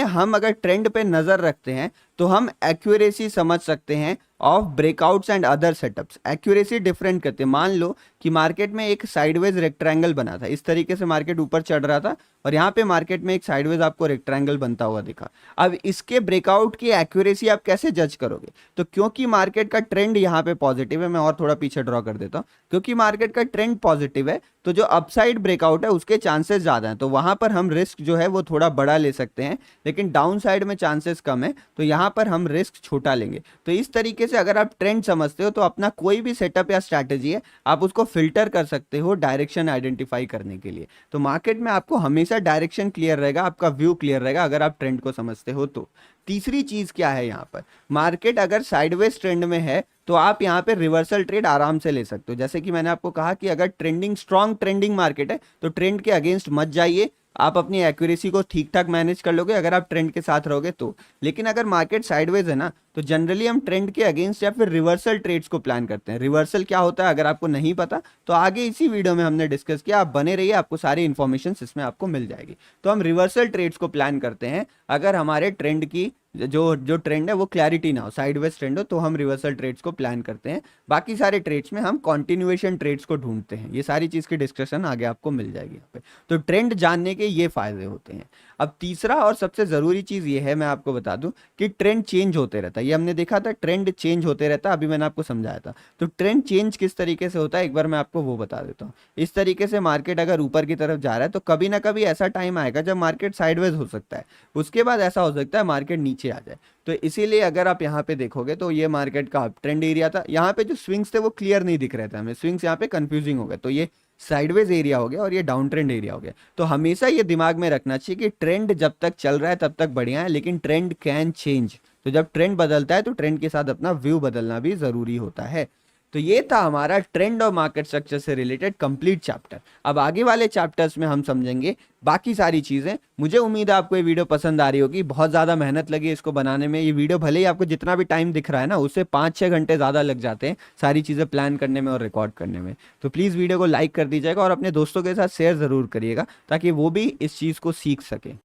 हम अगर ट्रेंड पे नज़र रखते हैं तो हम एक्यूरेसी समझ सकते हैं of breakouts and other setups. Accuracy different करते हैं। मान लो कि मार्केट में एक साइडवेज रेक्टेंगल बना था, इस तरीके से मार्केट ऊपर चढ़ रहा था और यहाँ पे मार्केट में एक साइडवेज आपको रेक्टेंगल बनता हुआ दिखा। अब इसके ब्रेकआउट की एक्यूरेसी आप कैसे जज करोगे? तो क्योंकि मार्केट का ट्रेंड यहाँ पे पॉजिटिव है, मैं और थोड़ा पीछे ड्रॉ कर देता हूँ, क्योंकि मार्केट का ट्रेंड पॉजिटिव है तो जो अपसाइड ब्रेकआउट है उसके चांसेस ज़्यादा हैं, तो वहाँ पर हम रिस्क जो है वो थोड़ा बड़ा ले सकते हैं, लेकिन डाउन साइड में चांसेस कम है, तो यहाँ पर हम रिस्क छोटा लेंगे। तो इस तरीके से अगर आप ट्रेंड समझते हो तो अपना कोई भी सेटअप या स्ट्रैटेजी है आप उसको फिल्टर कर सकते हो डायरेक्शन आइडेंटिफाई करने के लिए। तो मार्केट में आपको हमेशा डायरेक्शन क्लियर रहेगा, आपका व्यू क्लियर रहेगा अगर आप ट्रेंड को समझते हो तो। तीसरी चीज क्या है, यहाँ पर मार्केट अगर साइडवेज ट्रेंड में है तो आप यहाँ पे रिवर्सल ट्रेड आराम से ले सकते हो। जैसे कि मैंने आपको कहा कि अगर स्ट्रॉन्ग ट्रेंडिंग मार्केट है तो ट्रेंड के अगेंस्ट मत जाइए, आप अपनी एक्यूरेसी को ठीक ठाक मैनेज कर लोगे अगर आप ट्रेंड के साथ रहोगे तो। लेकिन अगर मार्केट साइडवेज है ना तो जनरली हम ट्रेंड के अगेंस्ट या फिर रिवर्सल ट्रेड्स को प्लान करते हैं। रिवर्सल क्या होता है अगर आपको नहीं पता तो आगे इसी वीडियो में हमने डिस्कस किया, आप बने रहिए, आपको सारी इन्फॉर्मेशन इसमें आपको मिल जाएगी। तो हम रिवर्सल ट्रेड्स को प्लान करते हैं अगर हमारे ट्रेंड की जो ट्रेंड है वो क्लैरिटी ना हो, साइडवेज ट्रेंड हो, तो हम रिवर्सल ट्रेड्स को प्लान करते हैं। बाकी सारे ट्रेड्स में हम कॉन्टिन्यूएशन ट्रेड्स को ढूंढते हैं। ये सारी चीज़ की डिस्कशन आगे आपको मिल जाएगी यहाँ पे। तो ट्रेंड जानने के ये फायदे होते हैं। अब तीसरा और सबसे ज़रूरी चीज़ ये है, मैं आपको बता दूं कि ट्रेंड चेंज होते रहता है। ये हमने देखा था, ट्रेंड चेंज होते रहता है, अभी मैंने आपको समझाया था। तो ट्रेंड चेंज किस तरीके से होता है एक बार मैं आपको वो बता देता हूँ। इस तरीके से मार्केट अगर ऊपर की तरफ जा रहा है तो कभी ना कभी ऐसा टाइम आएगा जब मार्केट साइडवेज हो सकता है, उसके बाद ऐसा हो सकता है मार्केट नीचे आ जाए। तो इसीलिए अगर आप यहाँ पे देखोगे तो ये मार्केट का अप ट्रेंड एरिया था, यहाँ पे जो स्विंग्स थे वो क्लियर नहीं दिख रहे थे हमें, स्विंग्स यहाँ पे कंफ्यूजिंग हो गए, तो ये साइडवेज एरिया हो गया और ये डाउन ट्रेंड एरिया हो गया। तो हमेशा ये दिमाग में रखना चाहिए कि ट्रेंड जब तक चल रहा है तब तक बढ़िया है, लेकिन ट्रेंड कैन चेंज। तो जब ट्रेंड बदलता है तो ट्रेंड के साथ अपना व्यू बदलना भी जरूरी होता है। तो ये था हमारा ट्रेंड और मार्केट स्ट्रक्चर से रिलेटेड कंप्लीट चैप्टर। अब आगे वाले चैप्टर्स में हम समझेंगे बाकी सारी चीज़ें। मुझे उम्मीद है आपको ये वीडियो पसंद आ रही होगी, बहुत ज़्यादा मेहनत लगी इसको बनाने में। ये वीडियो भले ही आपको जितना भी टाइम दिख रहा है ना उससे 5-6 घंटे ज़्यादा लग जाते हैं सारी चीज़ें प्लान करने में और रिकॉर्ड करने में। तो प्लीज़ वीडियो को लाइक कर दीजिएगा और अपने दोस्तों के साथ शेयर ज़रूर करिएगा ताकि वो भी इस चीज़ को सीख सकें।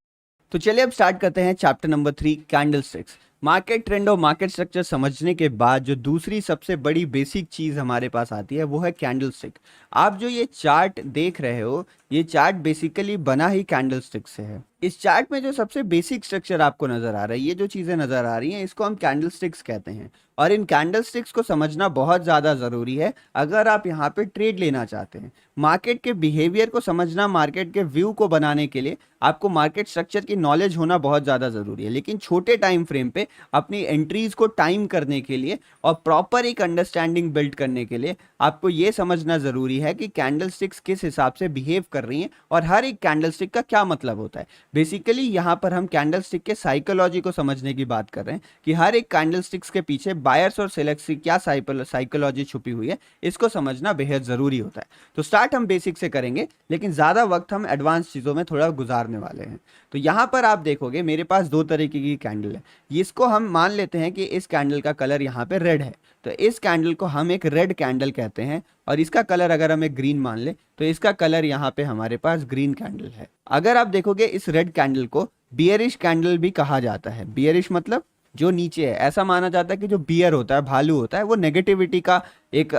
तो चलिए अब स्टार्ट करते हैं chapter number 3, candlesticks. Market trend और मार्केट स्ट्रक्चर समझने के बाद जो दूसरी सबसे बड़ी बेसिक चीज हमारे पास आती है वो है कैंडलस्टिक। आप जो ये चार्ट देख रहे हो, ये चार्ट बेसिकली बना ही कैंडलस्टिक से है। इस चार्ट में जो सबसे बेसिक स्ट्रक्चर आपको नजर आ रहा है, ये जो चीजें नजर आ रही हैं, इसको हम कैंडलस्टिक्स कहते हैं। और इन कैंडलस्टिक्स को समझना बहुत ज्यादा जरूरी है अगर आप यहाँ पे ट्रेड लेना चाहते हैं। मार्केट के बिहेवियर को समझना, मार्केट के व्यू को बनाने के लिए आपको मार्केट स्ट्रक्चर की नॉलेज होना बहुत ज़्यादा ज़रूरी है। लेकिन छोटे टाइम फ्रेम पे अपनी एंट्रीज को टाइम करने के लिए और प्रॉपर एक अंडरस्टैंडिंग बिल्ड करने के लिए आपको ये समझना ज़रूरी है कि कैंडलस्टिक्स किस हिसाब से बिहेव कर रही हैं और हर एक कैंडलस्टिक का क्या मतलब होता है। बेसिकली यहाँ पर हम कैंडलस्टिक के साइकोलॉजी को समझने की बात कर रहे हैं कि हर एक कैंडलस्टिक्स के पीछे बायर्स और सेलर्स की क्या साइकोलॉजी छुपी हुई है, इसको समझना बेहद ज़रूरी होता है। तो स्टार्ट हम बेसिक से करेंगे, लेकिन ज़्यादा वक्त हम एडवांस चीज़ों में थोड़ा गुजारने वाले हैं। तो यहाँ पर आप देखोगे मेरे पास दो तरीके की कैंडल है। इसको हम मान लेते हैं कि इस कैंडल का कलर यहाँ पे रेड है, तो इस कैंडल को हम एक रेड कैंडल कहते हैं। और इसका कलर अगर हम एक ग्रीन मान ले तो इसका कलर यहाँ पे हमारे पास ग्रीन कैंडल है। अगर आप देखोगे इस रेड कैंडल को बियरिश कैंडल भी कहा जाता है। बियरिश मतलब जो नीचे है। ऐसा माना जाता है कि जो बियर होता है, भालू होता है, वो नेगेटिविटी का एक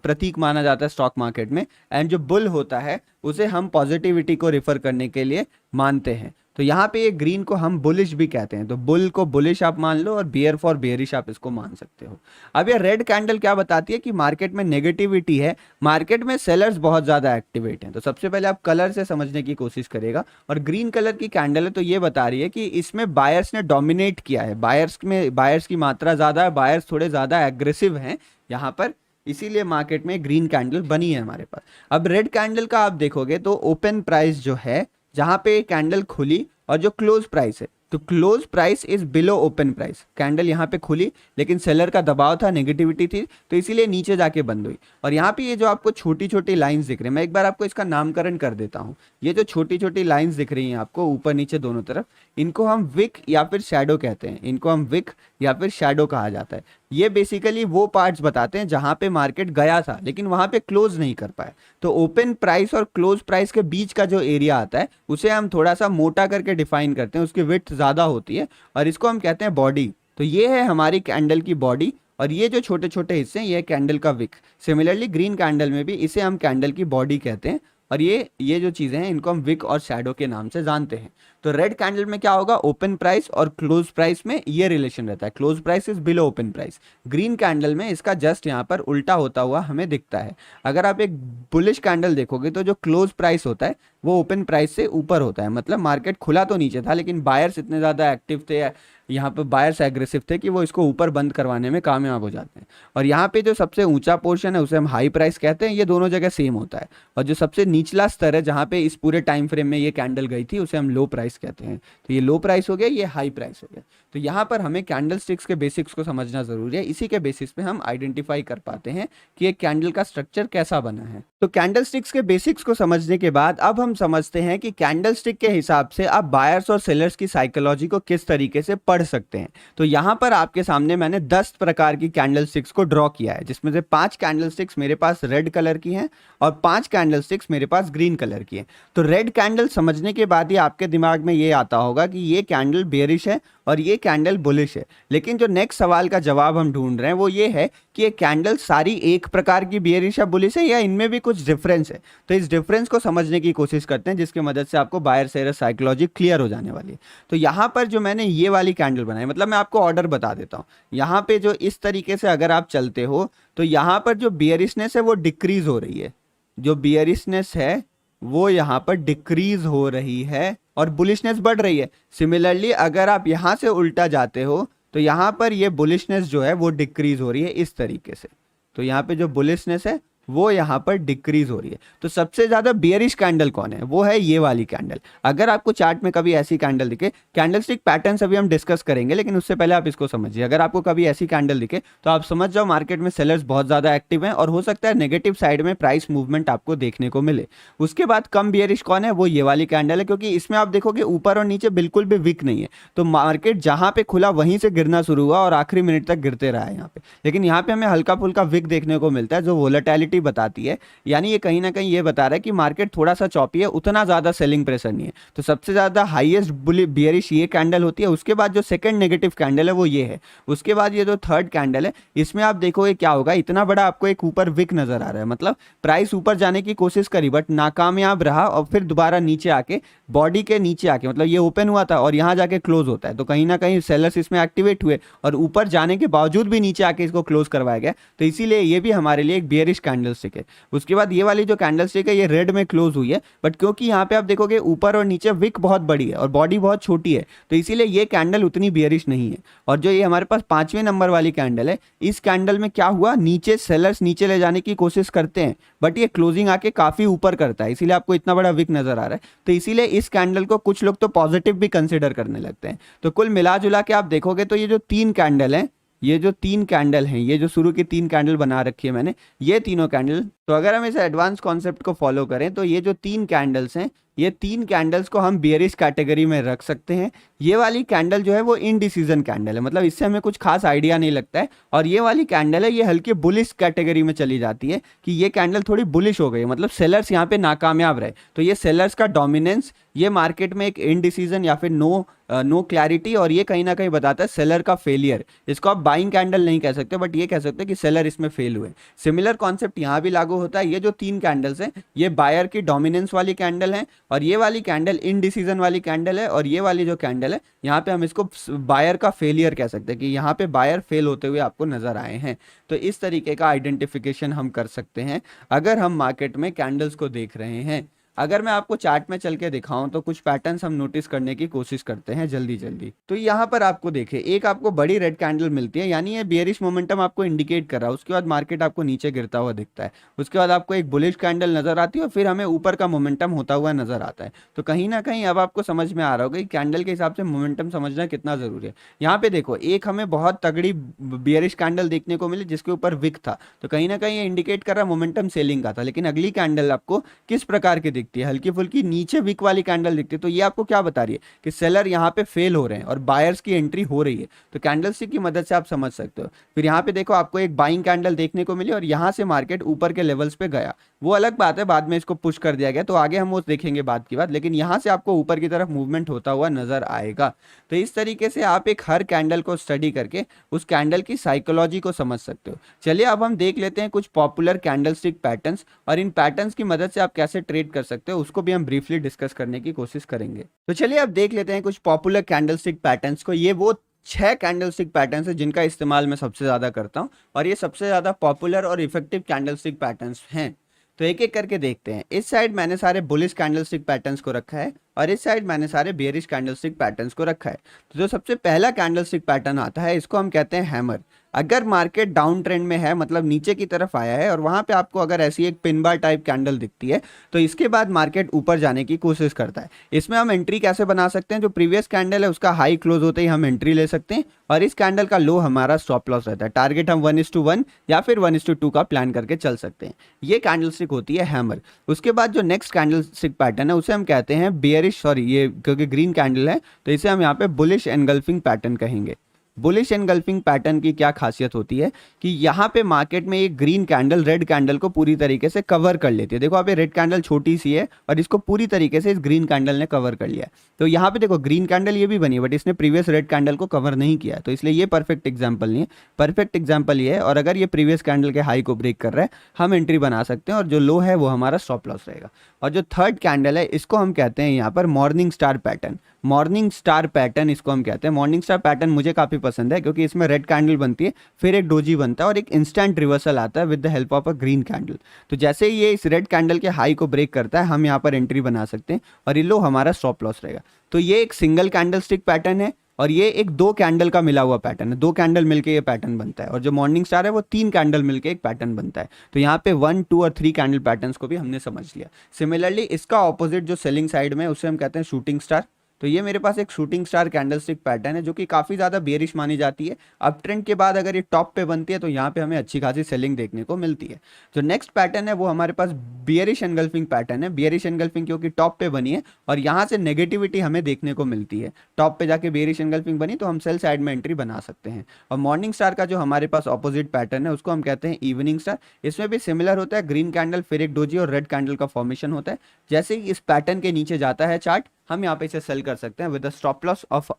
प्रतीक माना जाता है स्टॉक मार्केट में। एंड जो बुल होता है उसे हम पॉजिटिविटी को रिफर करने के लिए मानते हैं। तो यहाँ पे ये ग्रीन को हम बुलिश भी कहते हैं। तो बुल को बुलिश आप मान लो और बियर फॉर बियरिश आप इसको मान सकते हो। अब ये रेड कैंडल क्या बताती है कि मार्केट में नेगेटिविटी है, मार्केट में सेलर्स बहुत ज़्यादा एक्टिवेट हैं। तो सबसे पहले आप कलर से समझने की कोशिश करेगा। और ग्रीन कलर की कैंडल है तो ये बता रही है कि इसमें बायर्स ने डोमिनेट किया है, बायर्स की मात्रा ज़्यादा है, बायर्स थोड़े ज़्यादा एग्रेसिव हैं यहाँ पर, इसीलिए मार्केट में ग्रीन कैंडल बनी है हमारे पास। अब रेड कैंडल का आप देखोगे तो ओपन प्राइस जो है, जहां पे कैंडल खुली और जो क्लोज प्राइस है, तो close price is below open price. Candle यहाँ पे खुली लेकिन सेलर का दबाव था, नेगेटिविटी थी, तो इसीलिए नीचे जाके बंद हुई। और यहाँ पे ये जो आपको छोटी छोटी लाइंस दिख रही है, मैं एक बार आपको इसका नामकरण कर देता हूँ। ये जो छोटी छोटी लाइंस दिख रही हैं आपको ऊपर नीचे दोनों तरफ, इनको हम विक या फिर शैडो कहते हैं। इनको हम विक या फिर शैडो कहा जाता है। ये बेसिकली वो पार्ट्स बताते हैं जहां पे मार्केट गया था लेकिन वहां पे क्लोज नहीं कर पाए। तो ओपन प्राइस और क्लोज प्राइस के बीच का जो एरिया आता है उसे हम थोड़ा सा मोटा करके डिफाइन करते हैं, उसकी विड्थ ज़्यादा होती है और इसको हम कहते हैं बॉडी। तो ये है हमारी कैंडल की बॉडी और ये जो छोटे छोटे हिस्से हैं ये कैंडल का विक। सिमिलरली ग्रीन कैंडल में भी इसे हम कैंडल की बॉडी कहते हैं और ये जो चीज़ें हैं इनको हम विक और शैडो के नाम से जानते हैं। तो रेड कैंडल में क्या होगा, ओपन प्राइस और क्लोज प्राइस में ये रिलेशन रहता है, close price is below open price. Green candle में इसका जस्ट यहाँ पर उल्टा होता हुआ हमें दिखता है। अगर आप एक बुलिश कैंडल देखोगे तो जो क्लोज प्राइस होता है वो ओपन प्राइस से ऊपर होता है, मतलब मार्केट खुला तो नीचे था लेकिन बायर्स इतने ज़्यादा एक्टिव थे, यहाँ पे बायर्स एग्रेसिव थे कि वो इसको ऊपर बंद करवाने में कामयाब हो जाते हैं। और यहाँ पे जो सबसे ऊंचा पोर्शन है उसे हम हाई प्राइस कहते हैं। ये दोनों जगह सेम होता है। और जो सबसे निचला स्तर है जहाँ पे इस पूरे टाइम फ्रेम में ये कैंडल गई थी उसे हम लो प्राइस कहते हैं। तो ये लो प्राइस हो गया, ये हाई प्राइस हो गया। तो यहाँ पर हमें कैंडल स्टिक्स के बेसिक्स को समझना जरूरी है। इसी के बेसिस पे हम आइडेंटिफाई कर पाते हैं कि एक कैंडल का स्ट्रक्चर कैसा बना है। तो कैंडल स्टिक्स के बेसिक्स को समझने के बाद अब हम समझते हैं कि कैंडल स्टिक के हिसाब से आप बायर्स और सेलर्स की साइकोलॉजी को किस तरीके से पढ़ सकते हैं। तो यहाँ पर आपके सामने मैंने 10 प्रकार की कैंडल स्टिक्स को ड्रॉ किया है, जिसमें से 5 कैंडल स्टिक्स मेरे पास रेड कलर की हैं और 5 कैंडल स्टिक्स मेरे पास ग्रीन कलर की हैं। तो रेड कैंडल समझने के बाद ही आपके दिमाग में ये आता होगा कि ये कैंडल बेयरिश है और ये कैंडल बुलिश है। लेकिन जो नेक्स्ट सवाल का जवाब हम ढूंढ रहे हैं वो ये है कि ये कैंडल सारी एक प्रकार की बेयरिश या बुलिश है या इनमें भी कुछ डिफरेंस है। तो इस डिफरेंस को समझने की कोशिश करते हैं जिसकी मदद से आपको बायर सेलर साइकोलॉजी क्लियर हो जाने वाली है। तो यहाँ पर जो मैंने ये वाली कैंडल बनाई, मतलब मैं आपको ऑर्डर बता देता हूँ। यहाँ पे जो इस तरीके से अगर आप चलते हो तो यहाँ पर जो बियरिशनेस है वो डिक्रीज हो रही है, जो बियरिशनेस है वो यहाँ पर डिक्रीज हो रही है और बुलिशनेस बढ़ रही है। सिमिलरली अगर आप यहाँ से उल्टा जाते हो तो यहाँ पर ये बुलिशनेस जो है वो डिक्रीज हो रही है इस तरीके से। तो यहाँ पे जो बुलिशनेस है वो यहाँ पर डिक्रीज हो रही है। तो सबसे ज्यादा बियरिश कैंडल कौन है, वो है ये वाली कैंडल। अगर आपको चार्ट में कभी ऐसी कैंडल दिखे, कैंडलस्टिक पैटर्न्स अभी हम डिस्कस करेंगे लेकिन उससे पहले आप इसको समझिए। अगर आपको कभी ऐसी कैंडल दिखे तो आप समझ जाओ मार्केट में सेलर्स बहुत ज्यादा एक्टिव हैं और हो सकता है नेगेटिव साइड में प्राइस मूवमेंट आपको देखने को मिले। उसके बाद कम बियरिश कौन है, वो ये वाली कैंडल है, क्योंकि इसमें आप देखोगे ऊपर और नीचे बिल्कुल भी वीक नहीं है। तो मार्केट जहां पे खुला वहीं से गिरना शुरू हुआ और आखिरी मिनट तक गिरते रहा है यहाँ पे। लेकिन यहाँ पे हमें हल्का फुल्का विक देखने को मिलता है जो वोलेटिलिटी पॉजिटिव बताती है, यानी ये कहीं ना कहीं ये बता रहा है कि मार्केट थोड़ा सा चॉपी है, उतना ज़्यादा सेलिंग प्रेशर नहीं है। तो सबसे ज़्यादा हाईएस्ट बियरिश ये कैंडल होती है, उसके बाद जो सेकंड नेगेटिव कैंडल है वो ये है, उसके बाद ये जो थर्ड कैंडल है इसमें आप देखोगे क्या होगा, इतना बड़ा आपको एक ऊपर विक नजर आ रहा है, मतलब प्राइस ऊपर जाने की कोशिश करी बट नाकामयाब रहा और फिर दोबारा नीचे आके बॉडी के नीचे आके, मतलब ये ओपन हुआ था और यहाँ जाके क्लोज होता है, तो कहीं ना कहीं सेलर्स इसमें एक्टिवेट हुए और ऊपर जाने के बावजूद भी नीचे आके इसको क्लोज करवाया गया, तो इसीलिए ये भी हमारे लिए एक बियरिश कैंडलस्टिक है। उसके बाद ये वाली जो कैंडलस्टिक है ये रेड में क्लोज हुई है, बट क्योंकि यहाँ पे आप देखोगे ऊपर और नीचे विक बहुत बड़ी है और बॉडी बहुत छोटी है, तो इसीलिए ये कैंडल उतनी बियरिश नहीं है। और जो ये हमारे पास 5वें नंबर वाली कैंडल है, इस कैंडल में क्या हुआ, नीचे सेलर्स नीचे ले जाने की कोशिश करते हैं बट ये क्लोजिंग आके काफी ऊपर करता है, इसीलिए आपको इतना बड़ा विक नजर आ रहा है। तो इसीलिए इस कैंडल को कुछ लोग तो पॉजिटिव भी कंसिडर करने लगते हैं। तो कुल मिला जुला के आप देखोगे तो ये जो 3 कैंडल हैं, ये जो 3 कैंडल हैं, ये जो शुरू की 3 कैंडल बना रखी है मैंने, ये तीनों कैंडल, तो अगर हम इस एडवांस कॉन्सेप्ट को फॉलो करें तो ये जो 3 कैंडल्स हैं, ये 3 कैंडल्स को हम बियरिश कैटेगरी में रख सकते हैं। ये वाली कैंडल जो है वो इनडिसीजन कैंडल है, मतलब इससे हमें कुछ खास आइडिया नहीं लगता है, और ये वाली कैंडल है ये हल्की बुलिश कैटेगरी में चली जाती है कि ये कैंडल थोड़ी बुलिश हो गई, मतलब सेलर्स यहाँ पे नाकामयाब रहे, तो ये सेलर्स का डोमिनेंस, ये मार्केट में एक इनडिसीजन या फिर नो क्लैरिटी, और ये कहीं ना कहीं बताता है सेलर का फेलियर। इसको आप बाइंग कैंडल नहीं कह सकते बट ये कह सकते हैं कि सेलर इसमें फेल हुए। सिमिलर कॉन्सेप्ट यहाँ भी लागू होता है। ये जो 3 कैंडल्स हैं ये बायर की डोमिनेंस वाली कैंडल है, और ये वाली कैंडल इनडिसीजन वाली कैंडल है, और ये वाली जो कैंडल है यहाँ पे हम इसको बायर का फेलियर कह सकते हैं कि यहाँ पे बायर फेल होते हुए आपको नजर आए हैं। तो इस तरीके का आइडेंटिफिकेशन हम कर सकते हैं अगर हम मार्केट में कैंडल्स को देख रहे हैं। अगर मैं आपको चार्ट में चल के दिखाऊं तो कुछ पैटर्न्स हम नोटिस करने की कोशिश करते हैं जल्दी जल्दी। तो यहाँ पर आपको देखे एक आपको बड़ी रेड कैंडल मिलती है, यानी ये बियरिश मोमेंटम आपको इंडिकेट कर रहा है। उसके बाद मार्केट आपको नीचे गिरता हुआ दिखता है, उसके बाद आपको एक बुलिश कैंडल नजर आती है और फिर हमें ऊपर का मोमेंटम होता हुआ नजर आता है। तो कहीं ना कहीं अब आपको समझ में आ रहा होगा कि कैंडल के हिसाब से मोमेंटम समझना कितना जरूरी है। यहाँ पे देखो एक हमें बहुत तगड़ी बियरिश कैंडल देखने को मिली जिसके ऊपर विक था, तो कहीं ना कहीं ये इंडिकेट कर रहा है मोमेंटम सेलिंग का था। लेकिन अगली कैंडल आपको किस प्रकार की दिखती है, हल्की फुल्की नीचे विक वाली कैंडल दिखती है, तो ये आपको क्या बता रही है कि सेलर यहाँ पे फेल हो रहे हैं और बायर्स की एंट्री हो रही है। तो कैंडलस्टिक की मदद से आप समझ सकते हो। फिर यहाँ पे देखो आपको एक बाइंग कैंडल देखने को मिली और यहाँ से मार्केट ऊपर के लेवल्स पे गया, वो अलग बात है, बाद में इसको पुश कर दिया गया, तो आगे हम वो देखेंगे बात की बात, लेकिन यहाँ से आपको ऊपर की तरफ मूवमेंट होता हुआ नजर आएगा। तो इस तरीके से आप एक हर कैंडल को स्टडी करके उस कैंडल की साइकोलॉजी को समझ सकते हो। चलिए अब हम देख लेते हैं कुछ पॉपुलर कैंडलस्टिक पैटर्न्स, और इन पैटर्न्स की मदद से आप कैसे ट्रेड कर सकते हो उसको भी हम ब्रीफली डिस्कस करने की कोशिश करेंगे। तो चलिए अब देख लेते हैं कुछ पॉपुलर कैंडलस्टिक पैटर्न्स को। ये वो 6 कैंडलस्टिक पैटर्न्स है जिनका इस्तेमाल मैं सबसे ज्यादा करता हूं, और ये सबसे ज्यादा पॉपुलर और इफेक्टिव कैंडलस्टिक पैटर्न्स हैं। तो एक एक करके देखते हैं। इस साइड मैंने सारे बुलिश कैंडलस्टिक पैटर्न्स को रखा है और इस साइड मैंने सारे बेयरिश कैंडलस्टिक पैटर्न्स को रखा है। तो जो सबसे पहला कैंडलस्टिक पैटर्न आता है इसको हम कहते हैं हैमर। अगर मार्केट डाउन ट्रेंड में है, मतलब नीचे की तरफ आया है और वहां पे आपको अगर ऐसी एक पिन बार टाइप कैंडल दिखती है, तो इसके बाद मार्केट ऊपर जाने की कोशिश करता है। इसमें हम एंट्री कैसे बना सकते हैं, जो प्रीवियस कैंडल है उसका हाई क्लोज होते ही हम एंट्री ले सकते हैं, और इस कैंडल का लो हमारा स्टॉप लॉस रहता है। टारगेट हम 1:1 या फिर 1:2 का प्लान करके चल सकते हैं। ये कैंडलस्टिक होती है हैमर। उसके बाद जो नेक्स्ट कैंडलस्टिक पैटर्न है उसे हम कहते हैं बेयरिश, सॉरी ये क्योंकि ग्रीन कैंडल है तो इसे हम यहाँ पे बुलिश एनगल्फिंग पैटर्न कहेंगे। बुलिश एनगल्फिंग पैटर्न की क्या खासियत होती है कि यहाँ पे मार्केट में एक ग्रीन कैंडल रेड कैंडल को पूरी तरीके से कवर कर लेती है। देखो आप ये रेड कैंडल छोटी सी है और इसको पूरी तरीके से इस ग्रीन कैंडल ने कवर कर लिया। तो यहाँ पे देखो ग्रीन कैंडल ये भी बनी है बट इसने प्रीवियस रेड कैंडल को कवर नहीं किया, तो इसलिए ये परफेक्ट एग्जाम्पल नहीं है। परफेक्ट एग्जाम्पल ये है, और अगर ये प्रीवियस कैंडल के हाई को ब्रेक कर रहा है हम एंट्री बना सकते हैं, और जो लो है वो हमारा स्टॉप लॉस रहेगा। और जो थर्ड कैंडल है इसको हम कहते हैं यहाँ पर morning star pattern. Morning star pattern इसको हम कहते हैं। मॉर्निंग स्टार पैटर्न मुझे काफी पसंद है क्योंकि इसमें रेड कैंडल बनती है, फिर एक डोजी बनता है और एक इंस्टेंट रिवर्सल आता है with the help of a green candle. तो जैसे ही ये इस रेड कैंडल के हाई को ब्रेक करता है हम यहाँ पर एंट्री बना सकते हैं, और ये लो हमारा स्टॉप लॉस रहेगा। तो ये एक सिंगल कैंडल स्टिक पैटर्न है, और ये एक 2 कैंडल का मिला हुआ पैटर्न है। 2 कैंडल मिलके ये पैटर्न बनता है, और जो मॉर्निंग स्टार है वो 3 कैंडल मिलके एक पैटर्न बनता है। तो यहाँ पे 1, 2 और 3 कैंडल पैटर्न्स को भी हमने समझ लिया। सिमिलरली इसका ऑपोजिट जो सेलिंग साइड में उसे हम कहते हैं शूटिंग स्टार। तो तो ये मेरे पास एक शूटिंग स्टार कैंडलस्टिक पैटर्न है जो कि काफ़ी ज़्यादा बेयरिश मानी जाती है। अप ट्रेंड के बाद अगर ये टॉप पे बनती है तो यहाँ पे हमें अच्छी खासी सेलिंग देखने को मिलती है। जो नेक्स्ट पैटर्न है वो हमारे पास बियरिश एनगल्फिंग पैटर्न है। बियरिश एनगल्फिंग क्योंकि टॉप पे बनी है और यहाँ से नेगेटिविटी हमें देखने को मिलती है। टॉप पे जाके बियरिश एनगल्फिंग बनी तो हम सेल साइड में एंट्री बना सकते हैं। और मॉर्निंग स्टार का जो हमारे पास ऑपोजिट पैटर्न है उसको हम कहते हैं इवनिंग स्टार। इसमें भी सिमिलर होता है, ग्रीन कैंडल फिर एक डोजी और रेड कैंडल का फॉर्मेशन होता है। जैसे ही इस पैटर्न के नीचे जाता है चार्ट, हम यहाँ पे इसे सेल कर सकते हैं विद स्टॉप लॉस ऑफ